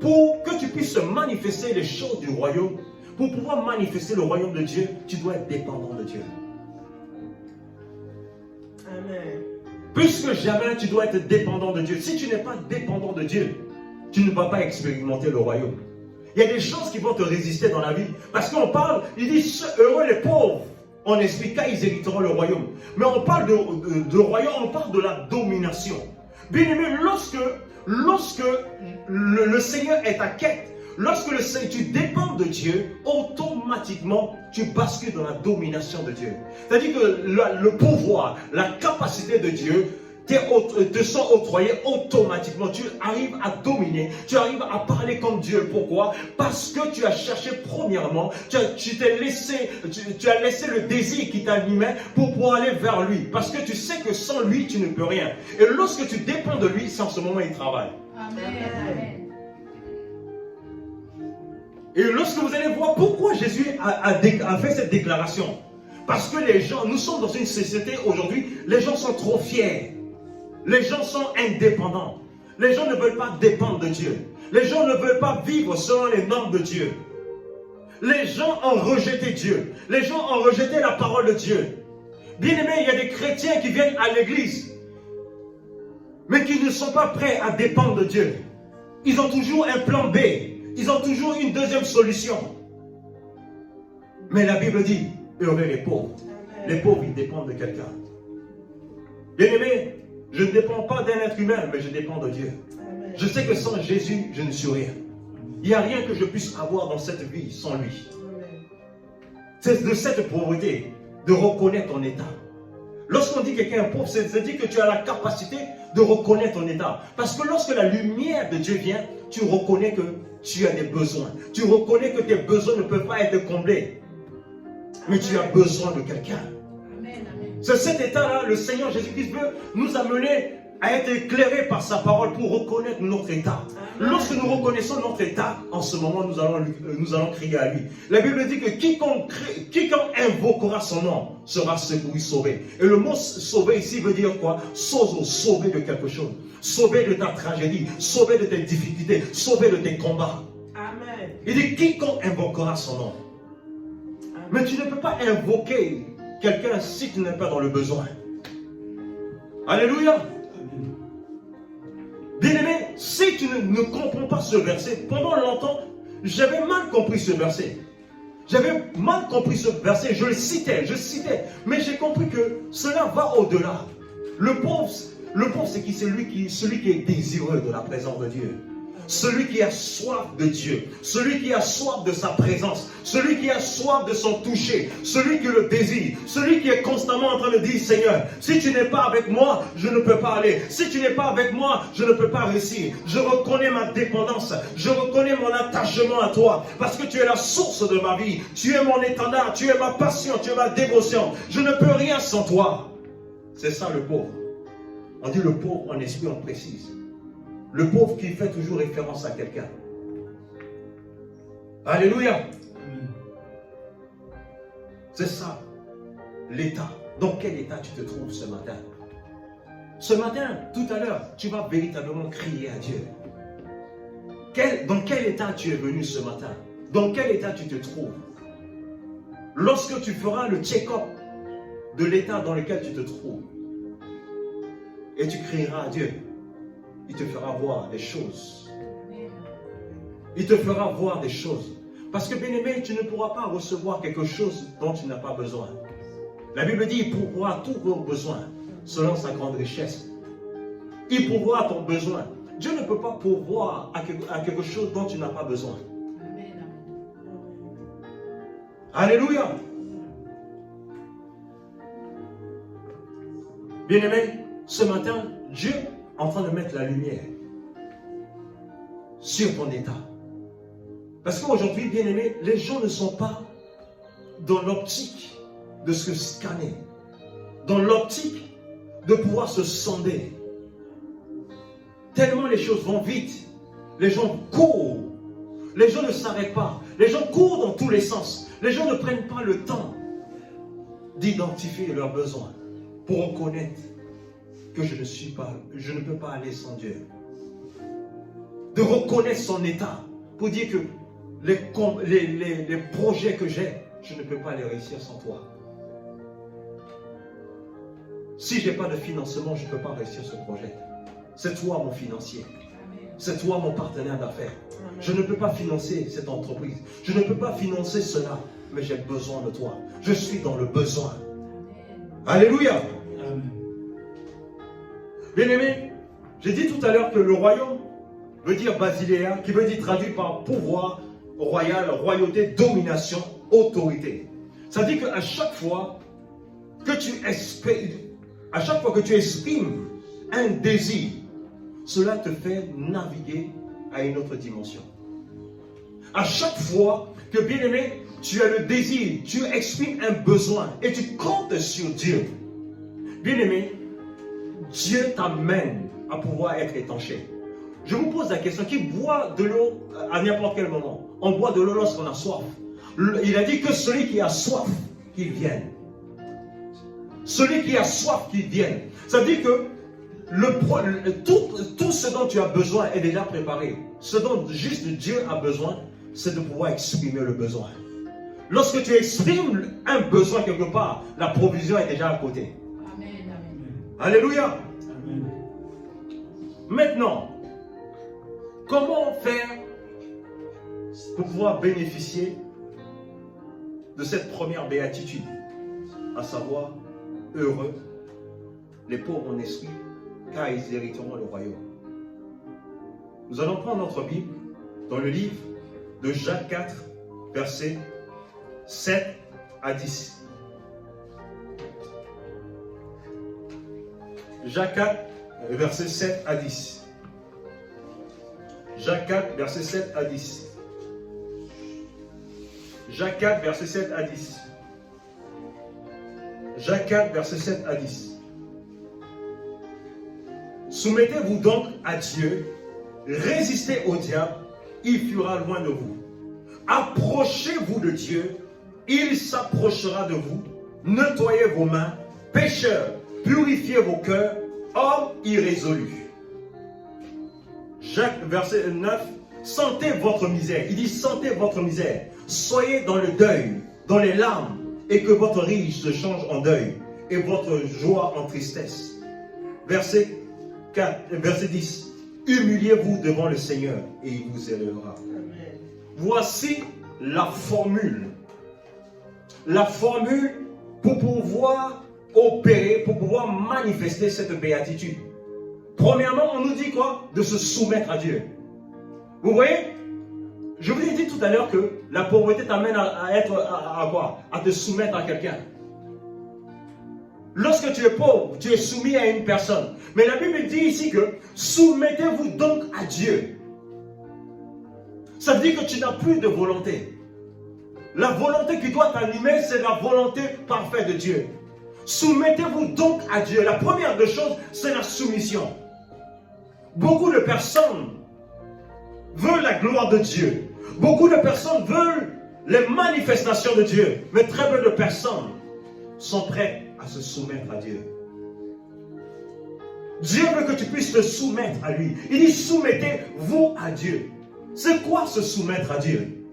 pour que tu puisses manifester les choses du royaume, pour pouvoir manifester le royaume de Dieu, tu dois être dépendant de Dieu. Amen. Plus que jamais, tu dois être dépendant de Dieu. Si tu n'es pas dépendant de Dieu, tu ne vas pas expérimenter le royaume. Il y a des choses qui vont te résister dans la vie. Parce qu'on parle, il dit, heureux les pauvres en esprit, car ils hériteront le royaume. Mais on parle de royaume, on parle de la domination. Bien aimé, lorsque le Seigneur est ta quête, lorsque tu dépends de Dieu, automatiquement, tu bascules dans la domination de Dieu. C'est-à-dire que le pouvoir, la capacité de Dieu te sont octroyés automatiquement. Tu arrives à dominer, tu arrives à parler comme Dieu. Pourquoi? Parce que tu as cherché premièrement, tu as laissé le désir qui t'animait pour pouvoir aller vers lui. Parce que tu sais que sans lui, tu ne peux rien. Et lorsque tu dépends de lui, c'est en ce moment qu'il travaille. Amen. Amen. Et lorsque vous allez voir pourquoi Jésus a fait cette déclaration. Parce que les gens, nous sommes dans une société aujourd'hui, les gens sont trop fiers. Les gens sont indépendants. Les gens ne veulent pas dépendre de Dieu. Les gens ne veulent pas vivre selon les normes de Dieu. Les gens ont rejeté Dieu. Les gens ont rejeté la parole de Dieu. Bien aimé, il y a des chrétiens qui viennent à l'église, mais qui ne sont pas prêts à dépendre de Dieu. Ils ont toujours un plan B. Ils ont toujours une deuxième solution. Mais la Bible dit, heureux les pauvres. Les pauvres, ils dépendent de quelqu'un. Bien aimé, je ne dépends pas d'un être humain, mais je dépends de Dieu. Amen. Je sais que sans Jésus, je ne suis rien. Il n'y a rien que je puisse avoir dans cette vie sans lui. Amen. C'est de cette pauvreté de reconnaître ton état. Lorsqu'on dit que quelqu'un est pauvre, c'est dire que tu as la capacité de reconnaître ton état. Parce que lorsque la lumière de Dieu vient, tu reconnais que tu as des besoins. Tu reconnais que tes besoins ne peuvent pas être comblés. Mais tu as besoin de quelqu'un. Amen. Amen. C'est cet état-là, le Seigneur Jésus-Christ veut nous amener à être éclairés par sa parole pour reconnaître notre état. Lorsque nous reconnaissons notre état, en ce moment, nous allons crier à lui. La Bible dit que quiconque invoquera son nom sera secouru, sauvé. Et le mot sauvé ici veut dire quoi? Sauvé de quelque chose. Sauvé de ta tragédie, sauvé de tes difficultés, sauvé de tes combats. Amen. Il dit quiconque invoquera son nom. Mais tu ne peux pas invoquer quelqu'un si tu n'es pas dans le besoin. Alléluia. Bien-aimé, si tu ne comprends pas ce verset, pendant longtemps, j'avais mal compris ce verset. J'avais mal compris ce verset, je citais, mais j'ai compris que cela va au-delà. Le pauvre c'est qui? Celui qui est désireux de la présence de Dieu. Celui qui a soif de Dieu, celui qui a soif de sa présence, celui qui a soif de son toucher, celui qui le désire, celui qui est constamment en train de dire, Seigneur, si tu n'es pas avec moi, je ne peux pas aller. Si tu n'es pas avec moi, je ne peux pas réussir. Je reconnais ma dépendance, je reconnais mon attachement à toi, parce que tu es la source de ma vie, tu es mon étendard, tu es ma passion, tu es ma dévotion. Je ne peux rien sans toi. C'est ça le pauvre. On dit le pauvre en esprit, on précise. Le pauvre qui fait toujours référence à quelqu'un. Alléluia. C'est ça, l'état. Dans quel état tu te trouves ce matin? Ce matin, tout à l'heure, tu vas véritablement crier à Dieu. Dans quel état tu es venu ce matin? Dans quel état tu te trouves? Lorsque tu feras le check-up de l'état dans lequel tu te trouves, et tu crieras à Dieu, il te fera voir des choses. Il te fera voir des choses. Parce que, bien-aimé, tu ne pourras pas recevoir quelque chose dont tu n'as pas besoin. La Bible dit, il pourvoira tous vos besoins selon sa grande richesse. Il pourvoira ton besoin. Dieu ne peut pas pourvoir à quelque chose dont tu n'as pas besoin. Amen. Alléluia. Bien-aimé, ce matin, Dieu est en train de mettre la lumière sur ton état. Parce qu'aujourd'hui, bien-aimé, les gens ne sont pas dans l'optique de se scanner, dans l'optique de pouvoir se sonder. Tellement les choses vont vite, les gens courent, les gens ne s'arrêtent pas, les gens courent dans tous les sens, les gens ne prennent pas le temps d'identifier leurs besoins pour reconnaître que je ne peux pas aller sans Dieu. De reconnaître son état pour dire que les projets que j'ai, je ne peux pas les réussir sans toi. Si je n'ai pas de financement, je ne peux pas réussir ce projet. C'est toi mon financier. C'est toi mon partenaire d'affaires. Je ne peux pas financer cette entreprise. Je ne peux pas financer cela. Mais j'ai besoin de toi. Je suis dans le besoin. Alléluia. Bien-aimé, j'ai dit tout à l'heure que le royaume veut dire basiléa, qui veut dire traduit par pouvoir royal, royauté, domination, autorité. Ça dit qu'à chaque fois que tu exprimes un désir, cela te fait naviguer à une autre dimension. À chaque fois que, bien-aimé, tu as le désir, tu exprimes un besoin et tu comptes sur Dieu, bien-aimé, Dieu t'amène à pouvoir être étanché. Je vous pose la question, qui boit de l'eau à n'importe quel moment? On boit de l'eau lorsqu'on a soif. Il a dit que celui qui a soif, qu'il vienne. Celui qui a soif, qu'il vienne. Ça veut dire que tout ce dont tu as besoin est déjà préparé. Ce dont juste Dieu a besoin, c'est de pouvoir exprimer le besoin. Lorsque tu exprimes un besoin quelque part, la provision est déjà à côté. Amen. Alléluia. Amen. Maintenant, comment faire pour pouvoir bénéficier de cette première béatitude, à savoir, heureux les pauvres en esprit, car ils hériteront le royaume. Nous allons prendre notre Bible dans le livre de Jacques 4, versets 7 à 10. Jacques 4, versets 7 à 10. Jacques 4, versets 7 à 10. Jacques 4, versets 7 à 10. Jacques 4, versets 7 à 10. Soumettez-vous donc à Dieu, résistez au diable, il fuira loin de vous. Approchez-vous de Dieu, il s'approchera de vous. Nettoyez vos mains, pécheurs, purifiez vos cœurs, hommes irrésolus. Jacques, verset 9, sentez votre misère. Il dit, sentez votre misère. Soyez dans le deuil, dans les larmes, et que votre rire se change en deuil, et votre joie en tristesse. Verset 10. Humiliez-vous devant le Seigneur, et il vous élèvera. Amen. Voici la formule. La formule pour pouvoir opérer, pour pouvoir manifester cette béatitude. Premièrement, on nous dit quoi? De se soumettre à Dieu. Vous voyez? Je vous ai dit tout à l'heure que la pauvreté t'amène à quoi? À te soumettre à quelqu'un. Lorsque tu es pauvre, tu es soumis à une personne. Mais la Bible dit ici que soumettez-vous donc à Dieu. Ça veut dire que tu n'as plus de volonté. La volonté qui doit t'animer, c'est la volonté parfaite de Dieu. Soumettez-vous donc à Dieu. La première des choses, c'est la soumission. Beaucoup de personnes veulent la gloire de Dieu. Beaucoup de personnes veulent les manifestations de Dieu. Mais très peu de personnes sont prêtes à se soumettre à Dieu. Dieu veut que tu puisses te soumettre à lui. Il dit soumettez-vous à Dieu. C'est quoi se soumettre à Dieu?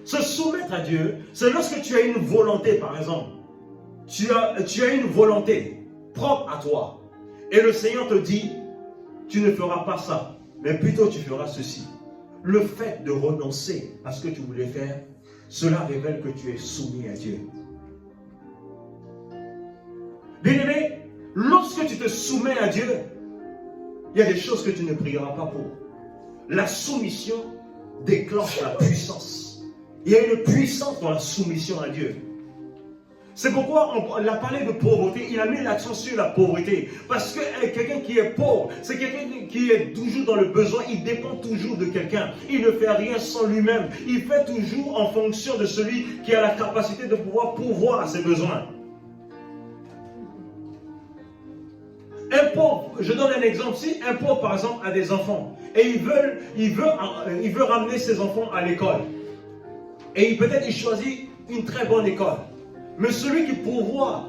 Se soumettre à Dieu, c'est lorsque tu as une volonté, par exemple. Tu as une volonté propre à toi. Et le Seigneur te dit, tu ne feras pas ça, mais plutôt tu feras ceci. Le fait de renoncer à ce que tu voulais faire cela révèle que tu es soumis à Dieu. Bien-aimé, lorsque tu te soumets à Dieu, il y a des choses que tu ne prieras pas pour. La soumission déclenche la puissance. Il y a une puissance dans la soumission à Dieu. C'est pourquoi on a parlé de pauvreté, il a mis l'accent sur la pauvreté. Parce que quelqu'un qui est pauvre, c'est quelqu'un qui est toujours dans le besoin, il dépend toujours de quelqu'un. Il ne fait rien sans lui-même. Il fait toujours en fonction de celui qui a la capacité de pouvoir pourvoir à ses besoins. Un pauvre, je donne un exemple, si un pauvre par exemple a des enfants et il veut ramener ses enfants à l'école et peut-être il choisit une très bonne école. Mais celui qui pourvoit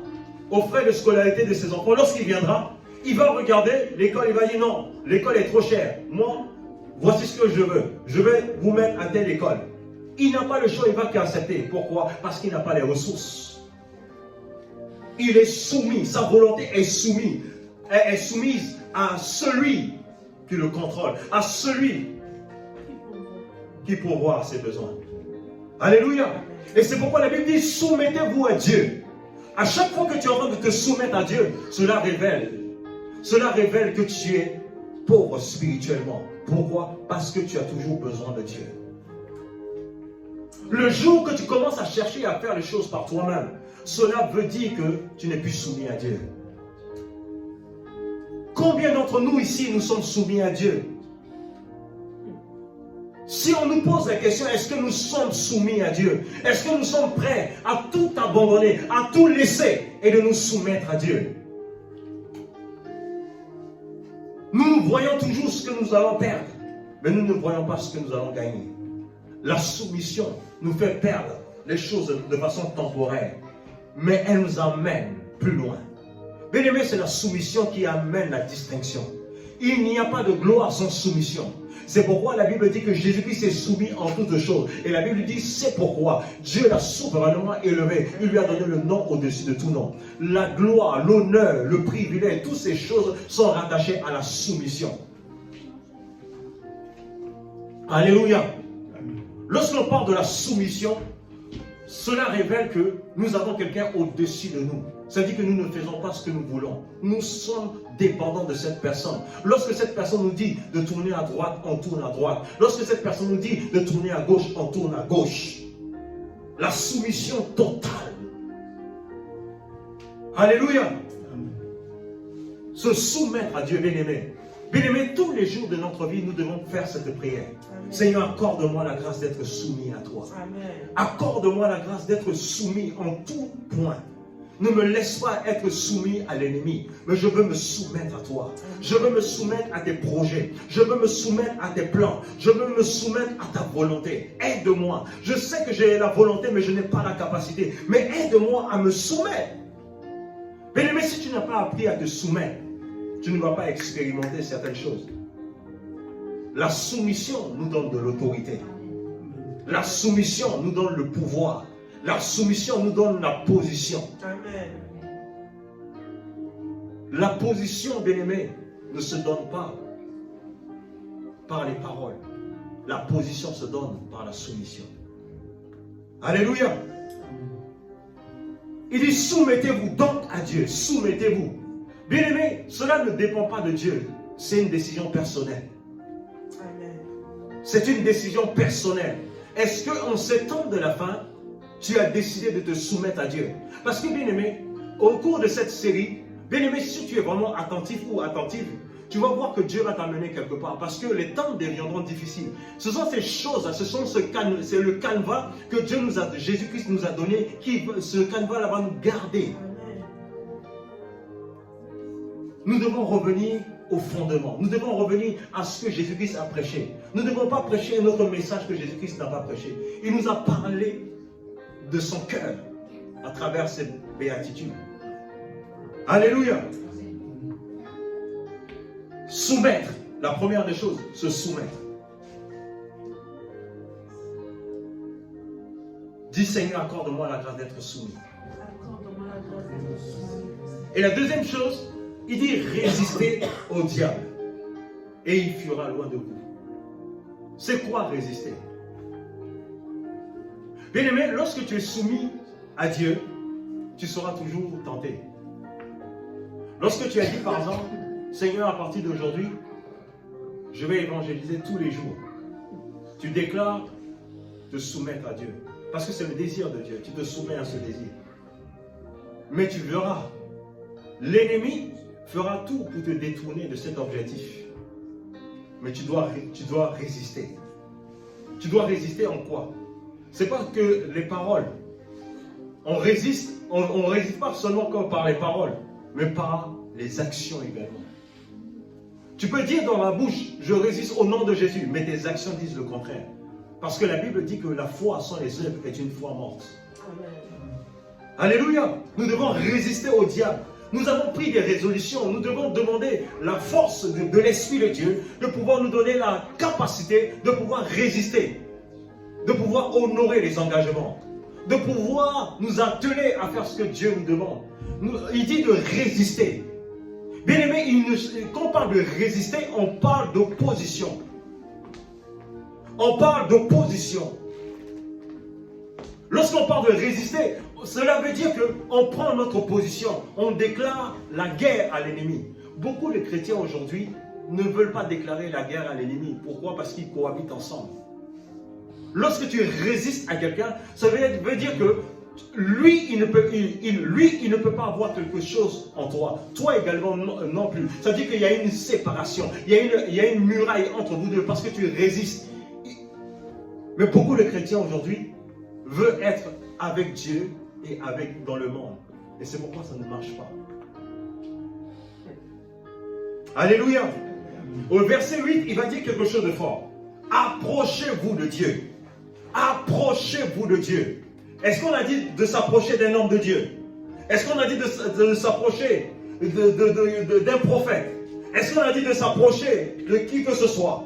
aux frais de scolarité de ses enfants, lorsqu'il viendra, il va regarder l'école, il va dire non, l'école est trop chère. Moi, voici ce que je veux. Je vais vous mettre à telle école. Il n'a pas le choix, il va qu'accepter. Pourquoi? Parce qu'il n'a pas les ressources. Il est soumis, sa volonté est soumise. Elle est soumise à celui qui le contrôle, à celui qui pourvoit à ses besoins. Alléluia. Et c'est pourquoi la Bible dit, soumettez-vous à Dieu. À chaque fois que tu es en train de te soumettre à Dieu, cela révèle que tu es pauvre spirituellement. Pourquoi? Parce que tu as toujours besoin de Dieu. Le jour que tu commences à chercher à faire les choses par toi-même, cela veut dire que tu n'es plus soumis à Dieu. Combien d'entre nous ici, nous sommes soumis à Dieu? Si on nous pose la question, est-ce que nous sommes soumis à Dieu? Est-ce que nous sommes prêts à tout abandonner, à tout laisser et de nous soumettre à Dieu? Nous voyons toujours ce que nous allons perdre, mais nous ne voyons pas ce que nous allons gagner. La soumission nous fait perdre les choses de façon temporaire, mais elle nous amène plus loin. Bien-aimé, c'est la soumission qui amène la distinction. Il n'y a pas de gloire sans soumission. C'est pourquoi la Bible dit que Jésus-Christ est soumis en toutes choses. Et la Bible dit, c'est pourquoi Dieu l'a souverainement élevé. Il lui a donné le nom au-dessus de tout nom. La gloire, l'honneur, le privilège, toutes ces choses sont rattachées à la soumission. Alléluia. Lorsqu'on parle de la soumission, cela révèle que nous avons quelqu'un au-dessus de nous. Ça dit que nous ne faisons pas ce que nous voulons. Nous sommes dépendants de cette personne. Lorsque cette personne nous dit de tourner à droite, on tourne à droite. Lorsque cette personne nous dit de tourner à gauche, on tourne à gauche. La soumission totale. Alléluia. Se soumettre à Dieu, bien-aimé. Bien-aimé, tous les jours de notre vie, nous devons faire cette prière. Amen. Seigneur, accorde-moi la grâce d'être soumis à toi. Accorde-moi la grâce d'être soumis en tout point. Ne me laisse pas être soumis à l'ennemi, mais je veux me soumettre à toi. Je veux me soumettre à tes projets. Je veux me soumettre à tes plans. Je veux me soumettre à ta volonté. Aide-moi. Je sais que j'ai la volonté, mais je n'ai pas la capacité. Mais aide-moi à me soumettre. Bien-aimé, si tu n'as pas appris à te soumettre, tu ne vas pas expérimenter certaines choses. La soumission nous donne de l'autorité. La soumission nous donne le pouvoir. La soumission nous donne la position. Amen. La position, bien-aimé, ne se donne pas par les paroles. La position se donne par la soumission. Alléluia. Il dit, soumettez-vous donc à Dieu. Soumettez-vous. Bien-aimé, cela ne dépend pas de Dieu. C'est une décision personnelle. Amen. C'est une décision personnelle. Est-ce qu'en ces temps de la fin, tu as décidé de te soumettre à Dieu? Parce que, bien-aimé, au cours de cette série, bien-aimé, si tu es vraiment attentif ou attentive, tu vas voir que Dieu va t'amener quelque part. Parce que les temps deviendront difficiles. Ce sont ces choses, c'est le canevas que Jésus-Christ nous a donné, ce canevas-là va nous garder. Nous devons revenir au fondement. Nous devons revenir à ce que Jésus-Christ a prêché. Nous ne devons pas prêcher un autre message que Jésus-Christ n'a pas prêché. Il nous a parlé de son cœur à travers cette béatitude. Alléluia. Soumettre. La première des choses, se soumettre. Dis, Seigneur, accorde-moi la grâce d'être soumis. Accorde-moi la grâce d'être soumis. Et la deuxième chose, il dit résister au diable et il fuira loin de vous. C'est quoi résister? Bien-aimé, lorsque tu es soumis à Dieu, tu seras toujours tenté. Lorsque tu as dit par exemple, Seigneur, à partir d'aujourd'hui, je vais évangéliser tous les jours. Tu déclares te soumettre à Dieu. Parce que c'est le désir de Dieu. Tu te soumets à ce désir. Mais tu verras, l'ennemi fera tout pour te détourner de cet objectif. Mais tu dois résister. Tu dois résister en quoi? C'est pas que les paroles. On résiste pas seulement comme par les paroles, mais par les actions également. Tu peux dire dans la bouche, je résiste au nom de Jésus, mais tes actions disent le contraire. Parce que la Bible dit que la foi sans les œuvres est une foi morte. Amen. Alléluia. Nous devons résister au diable. Nous avons pris des résolutions. Nous devons demander la force de l'Esprit de Dieu, de pouvoir nous donner la capacité de pouvoir résister, de pouvoir honorer les engagements, de pouvoir nous atteler à faire ce que Dieu nous demande. Il dit de résister. Bien aimé, quand on parle de résister, on parle d'opposition. On parle d'opposition. Lorsqu'on parle de résister, cela veut dire qu'on prend notre position. On déclare la guerre à l'ennemi. Beaucoup de chrétiens aujourd'hui ne veulent pas déclarer la guerre à l'ennemi. Pourquoi? Parce qu'ils cohabitent ensemble. Lorsque tu résistes à quelqu'un, ça veut dire que lui, il ne peut pas avoir quelque chose en toi. Toi également non plus. Ça veut dire qu'il y a une séparation. Il y a une muraille entre vous deux parce que tu résistes. Mais beaucoup de chrétiens aujourd'hui veulent être avec Dieu et dans le monde. Et c'est pourquoi ça ne marche pas. Alléluia. Au verset 8, il va dire quelque chose de fort. Approchez-vous de Dieu. Approchez-vous de Dieu. Est-ce qu'on a dit de s'approcher d'un homme de Dieu? Est-ce qu'on a dit de s'approcher d'un prophète? Est-ce qu'on a dit de s'approcher de qui que ce soit?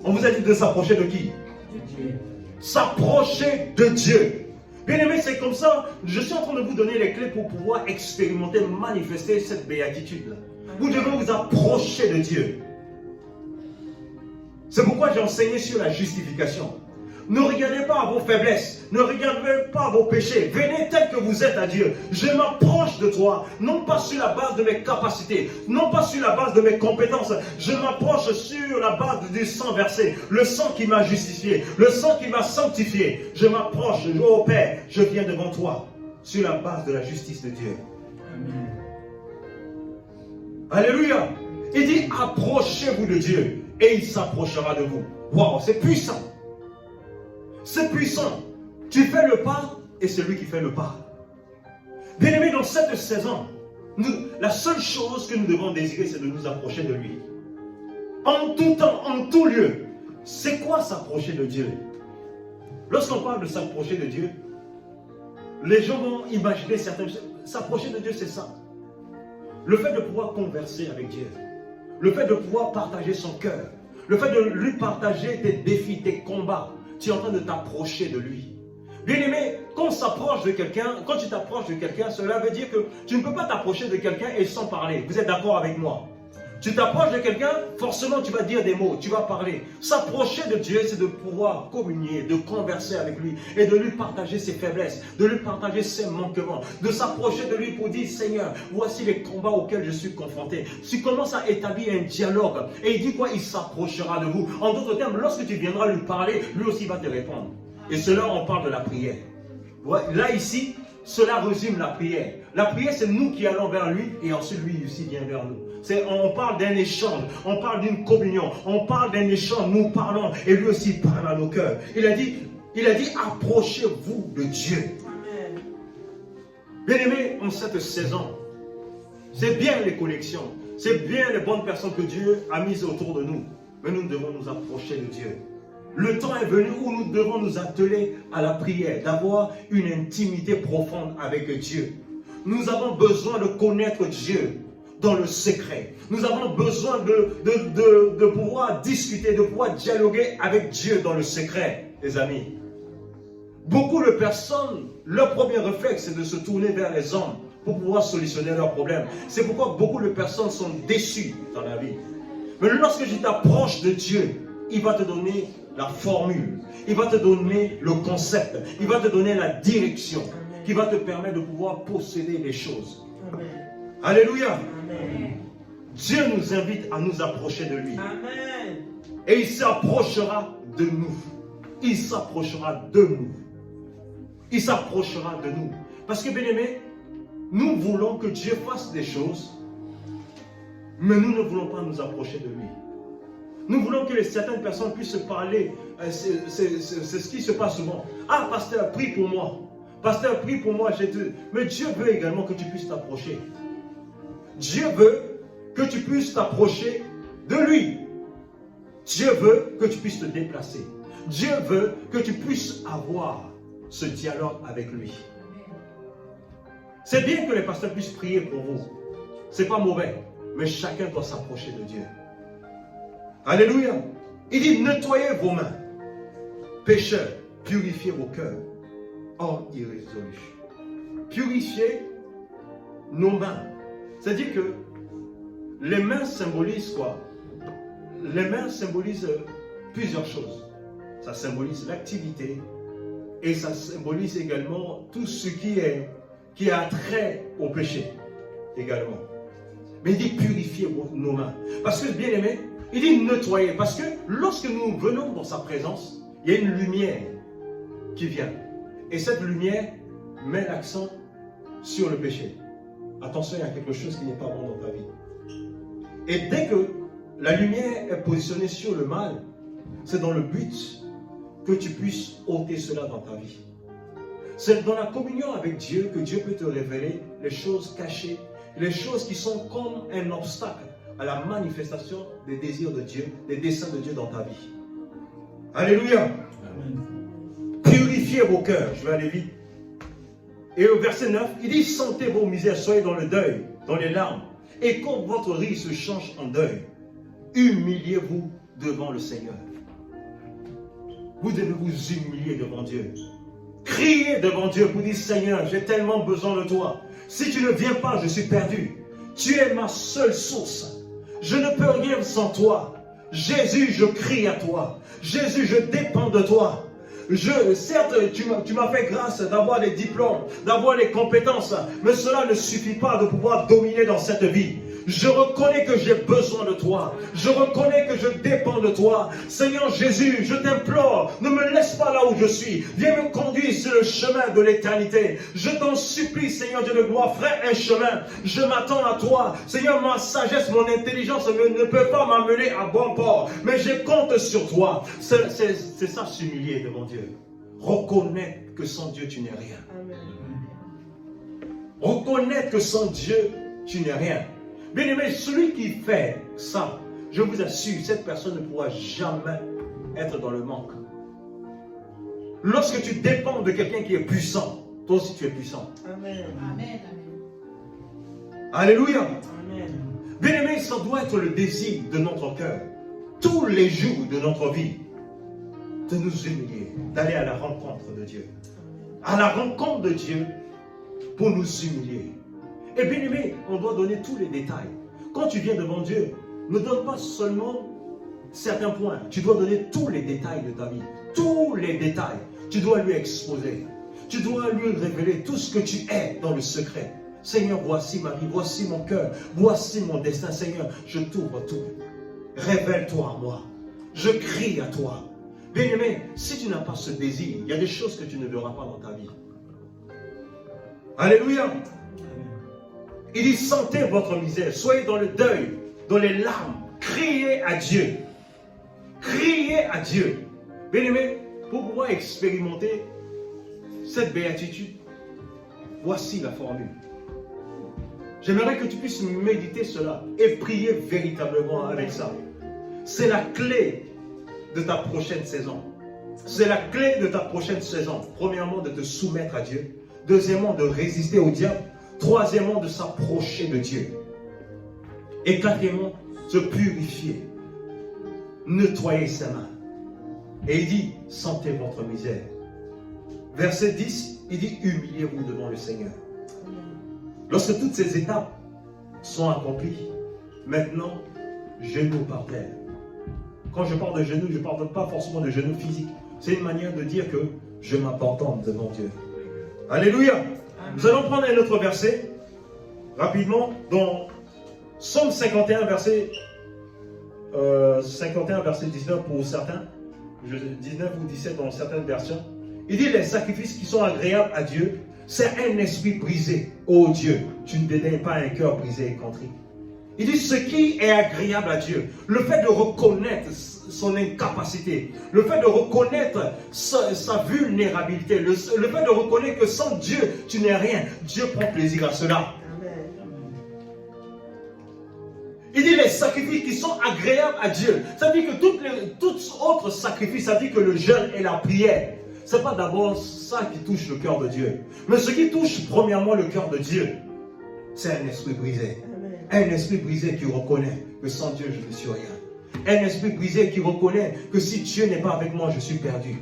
On vous a dit de s'approcher de qui? De Dieu. S'approcher de Dieu. Bien aimé, c'est comme ça. Je suis en train de vous donner les clés pour pouvoir expérimenter, manifester cette béatitude. Vous devez vous approcher de Dieu. C'est pourquoi j'ai enseigné sur la justification. Ne regardez pas à vos faiblesses, ne regardez pas à vos péchés. Venez tel que vous êtes à Dieu. Je m'approche de toi, non pas sur la base de mes capacités, non pas sur la base de mes compétences. Je m'approche sur la base du sang versé, le sang qui m'a justifié, le sang qui m'a sanctifié. Je m'approche, oh Père, je viens devant toi, sur la base de la justice de Dieu. Amen. Alléluia. Il dit, approchez-vous de Dieu, et il s'approchera de vous. Waouh, c'est puissant. C'est puissant. Tu fais le pas et c'est lui qui fait le pas. Bien aimé, dans cette saison, la seule chose que nous devons désirer, c'est de nous approcher de lui. En tout temps, en tout lieu. C'est quoi s'approcher de Dieu? Lorsqu'on parle de s'approcher de Dieu, les gens vont imaginer certaines choses. S'approcher de Dieu, c'est ça. Le fait de pouvoir converser avec Dieu. Le fait de pouvoir partager son cœur. Le fait de lui partager tes défis, tes combats. Tu es en train de t'approcher de lui. Bien aimé, quand on s'approche de quelqu'un, quand tu t'approches de quelqu'un, cela veut dire que tu ne peux pas t'approcher de quelqu'un et sans parler. Vous êtes d'accord avec moi? Tu t'approches de quelqu'un, forcément tu vas dire des mots, tu vas parler. S'approcher de Dieu, c'est de pouvoir communier, de converser avec lui et de lui partager ses faiblesses, de lui partager ses manquements, de s'approcher de lui pour dire, Seigneur, voici les combats auxquels je suis confronté. Tu commences à établir un dialogue et il dit quoi? Il s'approchera de vous. En d'autres termes, lorsque tu viendras lui parler, lui aussi va te répondre. Et cela, on parle de la prière. Là, ici, cela résume la prière. La prière, c'est nous qui allons vers lui et ensuite lui aussi vient vers nous. On parle d'un échange, on parle d'une communion, on parle d'un échange, nous parlons et lui aussi parle à nos cœurs. Il a dit, approchez-vous de Dieu. Amen. Bien aimé, en cette saison, c'est bien les connexions, c'est bien les bonnes personnes que Dieu a mises autour de nous. Mais nous devons nous approcher de Dieu. Le temps est venu où nous devons nous atteler à la prière, d'avoir une intimité profonde avec Dieu. Nous avons besoin de connaître Dieu dans le secret. Nous avons besoin de pouvoir discuter, de pouvoir dialoguer avec Dieu dans le secret, les amis. Beaucoup de personnes, leur premier réflexe, c'est de se tourner vers les hommes pour pouvoir solutionner leurs problèmes. C'est pourquoi beaucoup de personnes sont déçues dans la vie. Mais lorsque tu t'approches de Dieu, il va te donner la formule. Il va te donner le concept. Il va te donner la direction qui va te permettre de pouvoir posséder les choses. Amen. Alléluia. Amen. Dieu nous invite à nous approcher de lui. Amen. Et il s'approchera de nous. Il s'approchera de nous. Il s'approchera de nous. Parce que, bien-aimés, nous voulons que Dieu fasse des choses, mais nous ne voulons pas nous approcher de lui. Nous voulons que certaines personnes puissent se parler. C'est ce qui se passe souvent. Ah, pasteur, prie pour moi. Pasteur, prie pour moi. Mais Dieu veut également que tu puisses t'approcher. Dieu veut que tu puisses t'approcher de lui. Dieu veut que tu puisses te déplacer. Dieu veut que tu puisses avoir ce dialogue avec lui. C'est bien que les pasteurs puissent prier pour vous. C'est pas mauvais. Mais chacun doit s'approcher de Dieu. Alléluia. Il dit, nettoyez vos mains. Pécheurs, purifiez vos cœurs. Hommes irrésolus. Purifiez nos mains. C'est-à-dire que les mains symbolisent quoi? Les mains symbolisent plusieurs choses. Ça symbolise l'activité et ça symbolise également tout ce qui a trait au péché également. Mais il dit purifier nos mains. Parce que, bien aimé, il dit nettoyer. Parce que lorsque nous venons dans sa présence, il y a une lumière qui vient. Et cette lumière met l'accent sur le péché. Attention, il y a quelque chose qui n'est pas bon dans ta vie. Et dès que la lumière est positionnée sur le mal, c'est dans le but que tu puisses ôter cela dans ta vie. C'est dans la communion avec Dieu que Dieu peut te révéler les choses cachées, les choses qui sont comme un obstacle à la manifestation des désirs de Dieu, des desseins de Dieu dans ta vie. Alléluia. Amen. Purifiez vos cœurs. Je vais aller vite. Et au verset 9, il dit, sentez vos misères, soyez dans le deuil, dans les larmes. Et quand votre rire se change en deuil, humiliez-vous devant le Seigneur. Vous devez vous humilier devant Dieu. Criez devant Dieu pour dire, Seigneur, j'ai tellement besoin de toi. Si tu ne viens pas, je suis perdu. Tu es ma seule source. Je ne peux rien sans toi. Jésus, je crie à toi. Jésus, je dépends de toi. Certes, tu m'as fait grâce d'avoir les diplômes, d'avoir les compétences, mais cela ne suffit pas de pouvoir dominer dans cette vie. Je reconnais que j'ai besoin de toi. Je reconnais que je dépends de toi. Seigneur Jésus, je t'implore, ne me laisse pas là où je suis. Viens me conduire sur le chemin de l'éternité. Je t'en supplie, Seigneur Dieu de gloire, ferai un chemin. Je m'attends à toi. Seigneur, ma sagesse, mon intelligence ne peut pas m'amener à bon port. Mais je compte sur toi. C'est ça, s'humilier devant Dieu. Reconnaître que sans Dieu, tu n'es rien. Amen. Reconnaître que sans Dieu, tu n'es rien. Bien aimé, celui qui fait ça, je vous assure, cette personne ne pourra jamais être dans le manque. Lorsque tu dépends de quelqu'un qui est puissant, toi aussi tu es puissant. Amen. Amen. Alléluia. Amen. Bien aimé, ça doit être le désir de notre cœur, tous les jours de notre vie, de nous humilier, d'aller à la rencontre de Dieu. À la rencontre de Dieu pour nous humilier. Et bien aimé, on doit donner tous les détails. Quand tu viens devant Dieu, ne donne pas seulement certains points. Tu dois donner tous les détails de ta vie. Tous les détails. Tu dois lui exposer. Tu dois lui révéler tout ce que tu es dans le secret. Seigneur, voici ma vie, voici mon cœur, voici mon destin. Seigneur, je t'ouvre tout. Révèle-toi à moi. Je crie à toi. Bien aimé, si tu n'as pas ce désir, il y a des choses que tu ne verras pas dans ta vie. Alléluia. Il dit, sentez votre misère, soyez dans le deuil, dans les larmes, criez à Dieu. Criez à Dieu. Bien aimé, pour pouvoir expérimenter cette béatitude, voici la formule. J'aimerais que tu puisses méditer cela et prier véritablement avec ça. C'est la clé de ta prochaine saison. C'est la clé de ta prochaine saison. Premièrement, de te soumettre à Dieu. Deuxièmement, de résister au diable. Troisièmement, de s'approcher de Dieu. Et quatrièmement, se purifier. Nettoyer sa main. Et il dit, sentez votre misère. Verset 10, il dit, humiliez-vous devant le Seigneur. Lorsque toutes ces étapes sont accomplies, maintenant, genoux par terre. Quand je parle de genoux, je ne parle pas forcément de genoux physiques. C'est une manière de dire que je m'abandonne devant Dieu. Alléluia. Nous allons prendre un autre verset, rapidement, dans Psaume 51, verset 19 pour certains, 19 ou 17 dans certaines versions. Il dit les sacrifices qui sont agréables à Dieu, c'est un esprit brisé. Ô Dieu, tu ne dédaignes pas un cœur brisé et contrit. Il dit ce qui est agréable à Dieu, le fait de reconnaître son incapacité, le fait de reconnaître sa vulnérabilité, le fait de reconnaître que sans Dieu, tu n'es rien. Dieu prend plaisir à cela. Il dit les sacrifices qui sont agréables à Dieu. Ça veut dire que tous autres sacrifices, ça veut dire que le jeûne et la prière, ce n'est pas d'abord ça qui touche le cœur de Dieu. Mais ce qui touche premièrement le cœur de Dieu, c'est un esprit brisé. Un esprit brisé qui reconnaît que sans Dieu, je ne suis rien. Un esprit brisé qui reconnaît que si Dieu n'est pas avec moi, je suis perdu.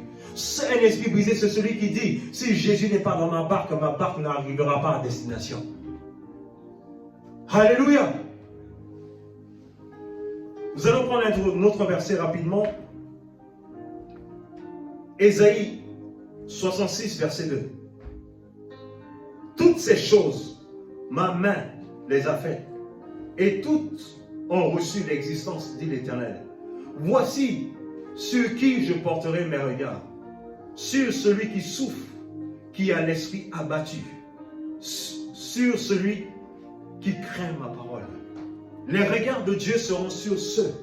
Un esprit brisé, c'est celui qui dit, si Jésus n'est pas dans ma barque n'arrivera pas à destination. Alléluia. Nous allons prendre un autre verset rapidement. Ésaïe 66, verset 2. Toutes ces choses, ma main les a faites, et toutes ont reçu l'existence, dit l'Éternel. Voici sur qui je porterai mes regards, sur celui qui souffre, qui a l'esprit abattu, sur celui qui craint ma parole. Les regards de Dieu seront sur ceux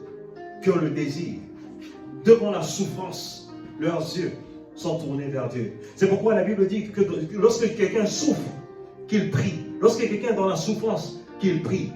qui ont le désir. Devant la souffrance, leurs yeux sont tournés vers Dieu. C'est pourquoi la Bible dit que lorsque quelqu'un souffre, qu'il prie. Lorsque quelqu'un est dans la souffrance, qu'il prie.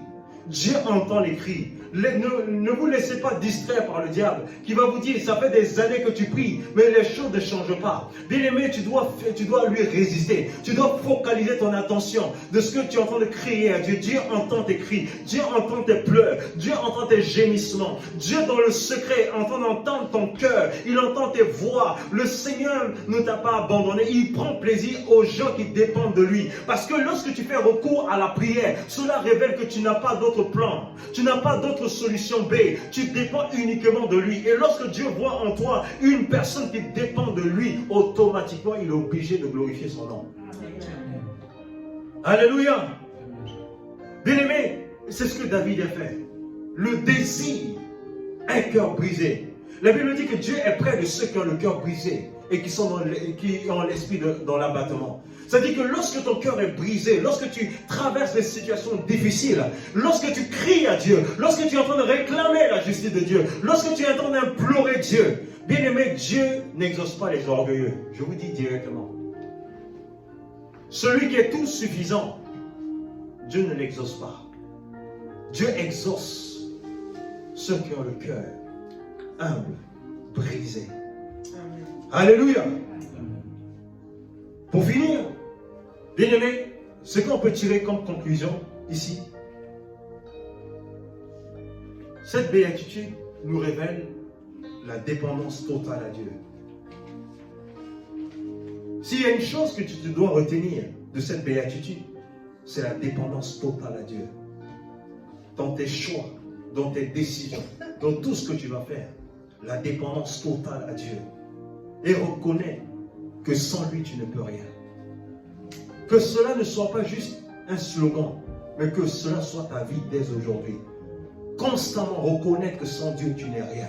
Dieu entend les cris. Ne vous laissez pas distraire par le diable qui va vous dire, ça fait des années que tu pries, mais les choses ne changent pas. Bien-aimé, tu dois lui résister. Tu dois focaliser ton attention de ce que tu es en train de crier à Dieu. Dieu entend tes cris. Dieu entend tes pleurs. Dieu entend tes gémissements. Dieu dans le secret entend entendre ton cœur. Il entend tes voix. Le Seigneur ne t'a pas abandonné. Il prend plaisir aux gens qui dépendent de lui. Parce que lorsque tu fais recours à la prière, cela révèle que tu n'as pas d'autre plan. Tu n'as pas d'autre solution B, tu dépends uniquement de lui. Et lorsque Dieu voit en toi une personne qui dépend de lui, automatiquement il est obligé de glorifier son nom. Alléluia. Bien-aimé, c'est ce que David a fait. Le désir, un cœur brisé. La Bible dit que Dieu est près de ceux qui ont le cœur brisé et qui ont l'esprit dans l'abattement. C'est-à-dire que lorsque ton cœur est brisé, lorsque tu traverses des situations difficiles, lorsque tu cries à Dieu, lorsque tu es en train de réclamer la justice de Dieu, lorsque tu es en train d'implorer Dieu, bien aimé, Dieu n'exauce pas les orgueilleux. Je vous dis directement. Celui qui est tout suffisant, Dieu ne l'exauce pas. Dieu exauce ceux qui ont le cœur humble, brisé. Amen. Alléluia. Pour finir, bien-aimé, ce qu'on peut tirer comme conclusion ici, cette béatitude nous révèle la dépendance totale à Dieu. S'il y a une chose que tu dois retenir de cette béatitude, c'est la dépendance totale à Dieu. Dans tes choix, dans tes décisions, dans tout ce que tu vas faire, la dépendance totale à Dieu. Et reconnais que sans lui, tu ne peux rien. Que cela ne soit pas juste un slogan, mais que cela soit ta vie dès aujourd'hui. Constamment reconnaître que sans Dieu, tu n'es rien.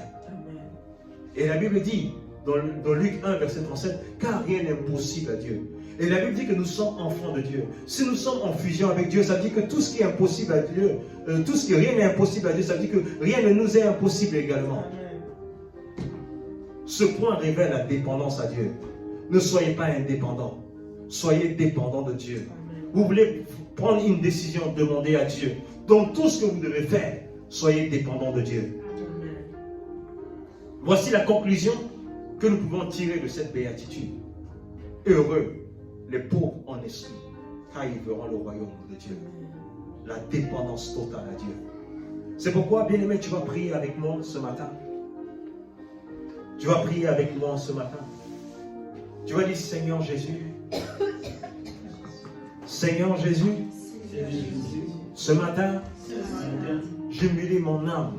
Et la Bible dit, dans Luc 1, verset 37, car rien n'est impossible à Dieu. Et la Bible dit que nous sommes enfants de Dieu. Si nous sommes en fusion avec Dieu, ça dit que tout ce qui est impossible à Dieu, rien n'est impossible à Dieu, ça dit que rien ne nous est impossible également. Ce point révèle la dépendance à Dieu. Ne soyez pas indépendants. Soyez dépendants de Dieu. Vous voulez prendre une décision, demandez à Dieu. Dans tout ce que vous devez faire, soyez dépendants de Dieu. Voici la conclusion que nous pouvons tirer de cette béatitude. Heureux les pauvres en esprit, car ils verront le royaume de Dieu. La dépendance totale à Dieu. C'est pourquoi, bien-aimé, tu vas prier avec moi ce matin. Tu vas prier avec moi ce matin. Tu vas dire, Seigneur Jésus, Seigneur Jésus, ce matin, j'humilie mon âme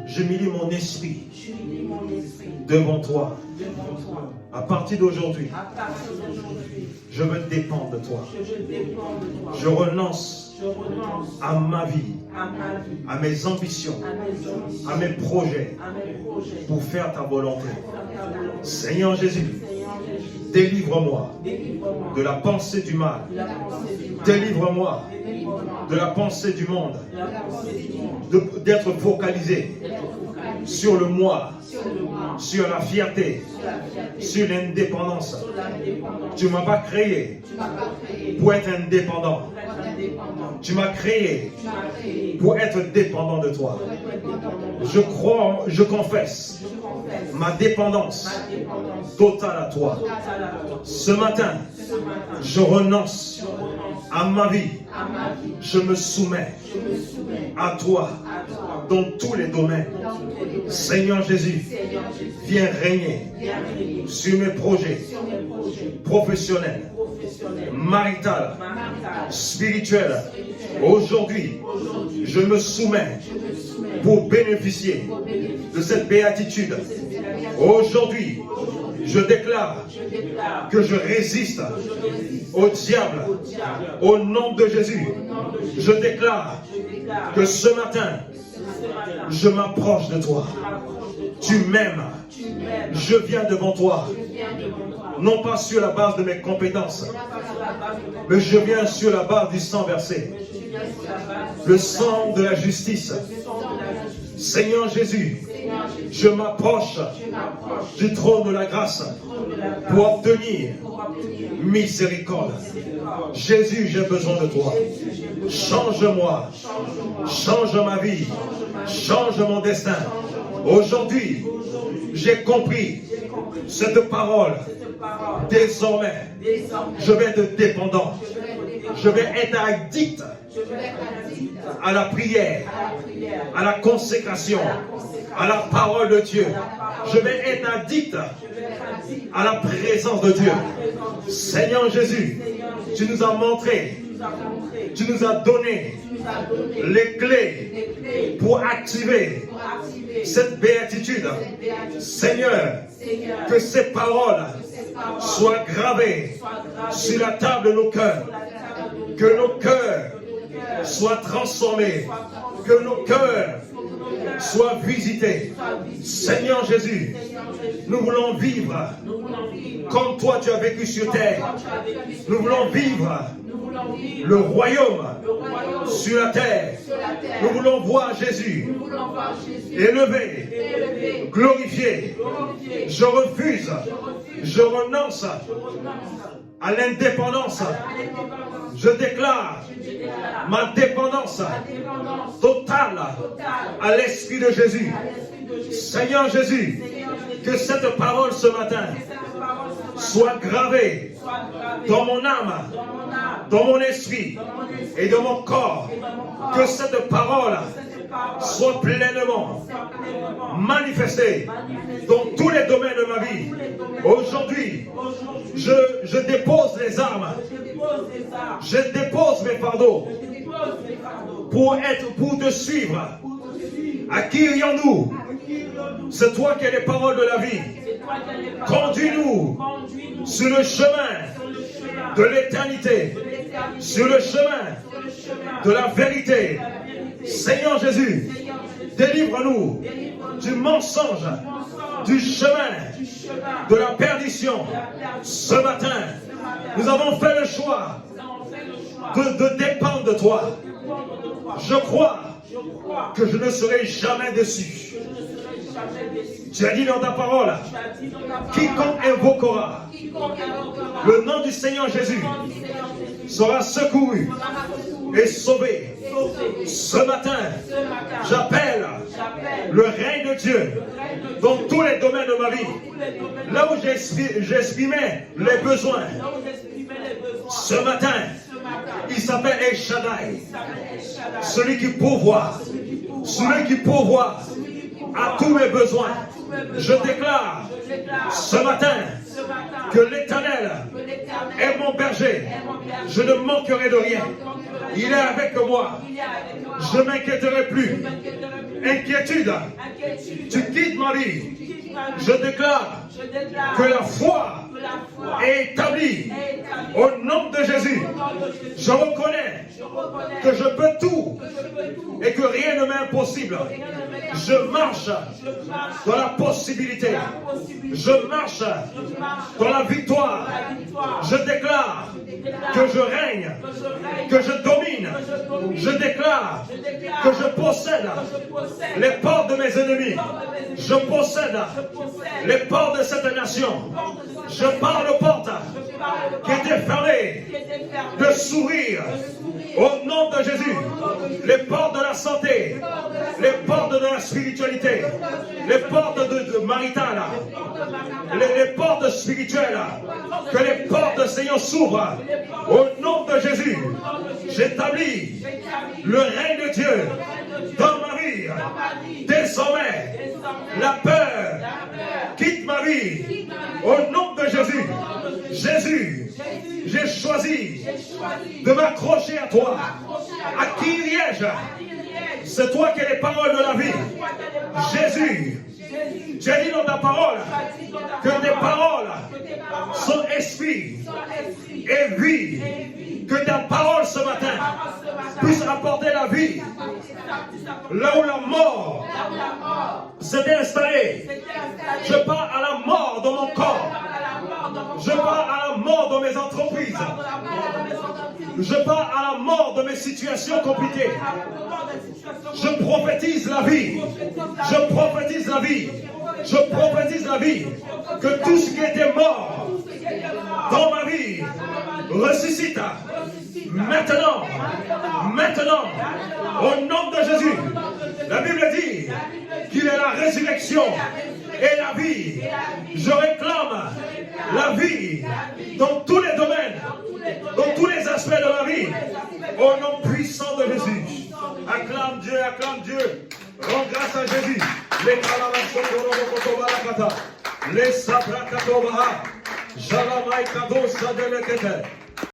J'humilie mon esprit J'humilie mon esprit devant toi. devant toi. À partir d'aujourd'hui, À partir d'aujourd'hui, je veux dépendre de toi. je dépends de toi. Je renonce Je renonce à ma vie, à ma vie, à mes ambitions, à mes ambitions, à mes projets à mes projets, pour faire ta volonté. pour faire ta volonté. Seigneur Jésus, Seigneur Jésus, délivre-moi délivre-moi de la pensée du mal. de la pensée du mal. Délivre-moi Délivre-moi de la pensée du monde. de la pensée du monde. D'être focalisé D'être focalisé sur le moi, sur le moi, sur la fierté, sur la fierté, sur l'indépendance. sur l'indépendance. Tu ne m'as pas créé Tu m'as pas créé pour être indépendant. pour être indépendant. Tu m'as créé Tu m'as créé pour être dépendant de toi. pour être indépendant. Je crois, je confesse Je confesse ma dépendance ma dépendance totale à toi. totale à toi. Ce matin, Ce matin, je renonce je renonce à ma vie. à ma vie. Je me soumets Je me soumets à toi à toi dans tous les domaines. dans tous les domaines. Seigneur Jésus, Seigneur Jésus, viens régner viens régner sur mes projets sur mes projets professionnels, professionnels, maritaux, maritales, spirituels. spirituels. Aujourd'hui, Aujourd'hui, je me soumets je me soumets pour bénéficier pour bénéficier de cette béatitude. de cette béatitude. Aujourd'hui, je déclare Je déclare que je résiste que je résiste au diable au diable. au nom de Jésus. Au nom de Jésus, Je déclare je déclare que ce matin, ce matin, je m'approche de toi. je m'approche de toi. Tu m'aimes. Tu m'aimes. Je viens devant toi, Je viens devant toi. non pas sur la base de mes compétences, Non pas sur la base de ton mais je viens sur la base du sang versé, mais je viens sur la base le sang de la justice. du sang de la justice. Seigneur Jésus, Seigneur Jésus, je m'approche je m'approche du trône de la grâce du trône de la grâce pour obtenir pour obtenir miséricorde. miséricorde. Jésus, j'ai besoin de toi. Jésus, j'ai besoin. Change-moi, Change-moi. change ma vie, change mon destin. Aujourd'hui, j'ai compris J'ai compris cette parole. cette parole. Désormais, Désormais, je vais être dépendant. je vais être dépendant. Je vais être addict Je vais être addict à la prière, à la prière, à la consécration, à la parole de Dieu. Je vais être addict je vais être addict à la présence de Dieu. à la présence de Dieu. Seigneur Jésus, Seigneur Jésus, tu nous as montré, tu nous as montré, tu nous as donné tu nous as donné les clés les clés pour activer pour activer cette béatitude. cette béatitude. Seigneur, Seigneur, que ces paroles ces paroles soient gravées soient gravées sur la table de nos cœurs, sur la table de nos que nos cœurs cœurs, soient transformés, que nos cœurs soient visités. Seigneur Jésus, Seigneur Jésus, nous voulons vivre nous voulons vivre comme toi tu as vécu sur terre. comme tu as vécu sur Nous voulons terre. vivre Nous voulons vivre le royaume le royaume sur la terre. sur la terre. Nous voulons voir Jésus Nous voulons voir Jésus élevé, élevé, glorifié. glorifié. Je refuse, je renonce à l'indépendance. Je déclare Je déclare ma dépendance la dépendance totale totale à l'Esprit de Jésus. à l'Esprit de Jésus. Seigneur Jésus, Seigneur Jésus, que cette parole ce matin que cette parole ce matin soit gravée soit gravée dans mon âme, dans mon âme, dans mon esprit dans mon esprit et dans mon corps. et dans mon corps. Que cette parole Cette parole soit pleinement soit pleinement manifestée manifestée dans tous les domaines de ma vie. dans tous les domaines. Aujourd'hui, Aujourd'hui, je dépose les armes, je dépose les armes, je dépose mes fardeaux je dépose les fardeaux pour te suivre. pour te suivre. À qui irions-nous? Acquire-nous. C'est toi qui as les paroles de la vie. C'est toi qui as les paroles. Conduis-nous Conduis-nous sur le chemin sur le chemin de l'éternité, de l'éternité, sur le chemin sur le chemin de la vérité. de la vérité. Seigneur Jésus, Seigneur Jésus, délivre-nous délivre-nous du mensonge, mensonge, du chemin du chemin de la perdition. de la perdition. Ce matin, Ce matin, nous avons fait le choix nous avons fait le choix de dépendre de toi. de dépendre de toi. Je crois Je crois que je ne serai jamais déçu. que je ne serai jamais déçu. Tu as dit dans ta parole, Tu as dit dans ta parole, quiconque invoquera quiconque invoquera le nom du Seigneur Jésus le nom du Seigneur Jésus sera secouru sera secouru et sauvé. sauvé. Ce matin, Ce matin, j'appelle j'appelle le règne de Dieu le règne de Dieu dans tous les domaines de ma vie. tous les domaines. Là où j'exprimais les besoins, Là où j'exprimais les besoins. ce matin, Ce matin, il s'appelle El Shaddai, il s'appelle El Shaddai. celui qui pourvoit, celui qui pourvoit à tous mes besoins. Je déclare Je déclare ce matin ce matin que l'Éternel que l'Éternel est mon berger. est mon berger. Je ne manquerai de rien. Il est avec moi. Il est avec moi. Je ne m'inquiéterai plus. Je ne m'inquiéterai plus. inquiétude, inquiétude, tu quittes ma vie. quitte ma vie. Je déclare Je déclare que la foi que la foi est établie est établie. au nom de Jésus. Au nom de Jésus. Je reconnais Je reconnais que je peux tout que je peux tout. et que rien ne m'est impossible. Rien ne m'est Je marche Je marche dans la possibilité. dans la possibilité. Je marche Je marche dans la victoire. dans la victoire. Je déclare déclare que je règne, que je règne, que je domine. que je domine. Je déclare Je déclare que je possède que je possède les portes de mes ennemis. Je possède je possède les portes de cette nation. Je parle aux portes je parle qui étaient fermées qui était fermé. de sourire au nom de Jésus. Les portes de la santé, les portes de la spiritualité, les portes de maritales, les portes spirituelles, que les portes de Seigneur s'ouvrent au nom de Jésus. J'établis le règne de Dieu dans ma vie. Désormais, la peur quitte ma vie au nom de Jésus. Jésus, j'ai choisi de m'accrocher à toi. À qui liège? C'est toi qui as les paroles de la vie. Jésus, j'ai dit dans ta parole que tes paroles sont esprit et vie. Que ta parole ce matin puisse apporter la vie là où la mort s'est installée. Je parle à la mort dans mon corps. Je parle à la mort dans mes entreprises. Je parle à la mort de mes situations compliquées. Je prophétise la vie. Je prophétise la vie. Je prophétise la vie. Que tout ce qui était mort dans ma vie ressuscite. Maintenant, au nom de Jésus. La Bible dit qu'il est la résurrection et la vie. Je réclame la vie dans tous les domaines, dans tous les aspects de la vie, au nom puissant de Jésus. Acclame Dieu, acclame Dieu. Rends grâce à Jésus. Les kalabasondorobokotobarakata, les sabrakatobaha, jalamaikado sadelekete.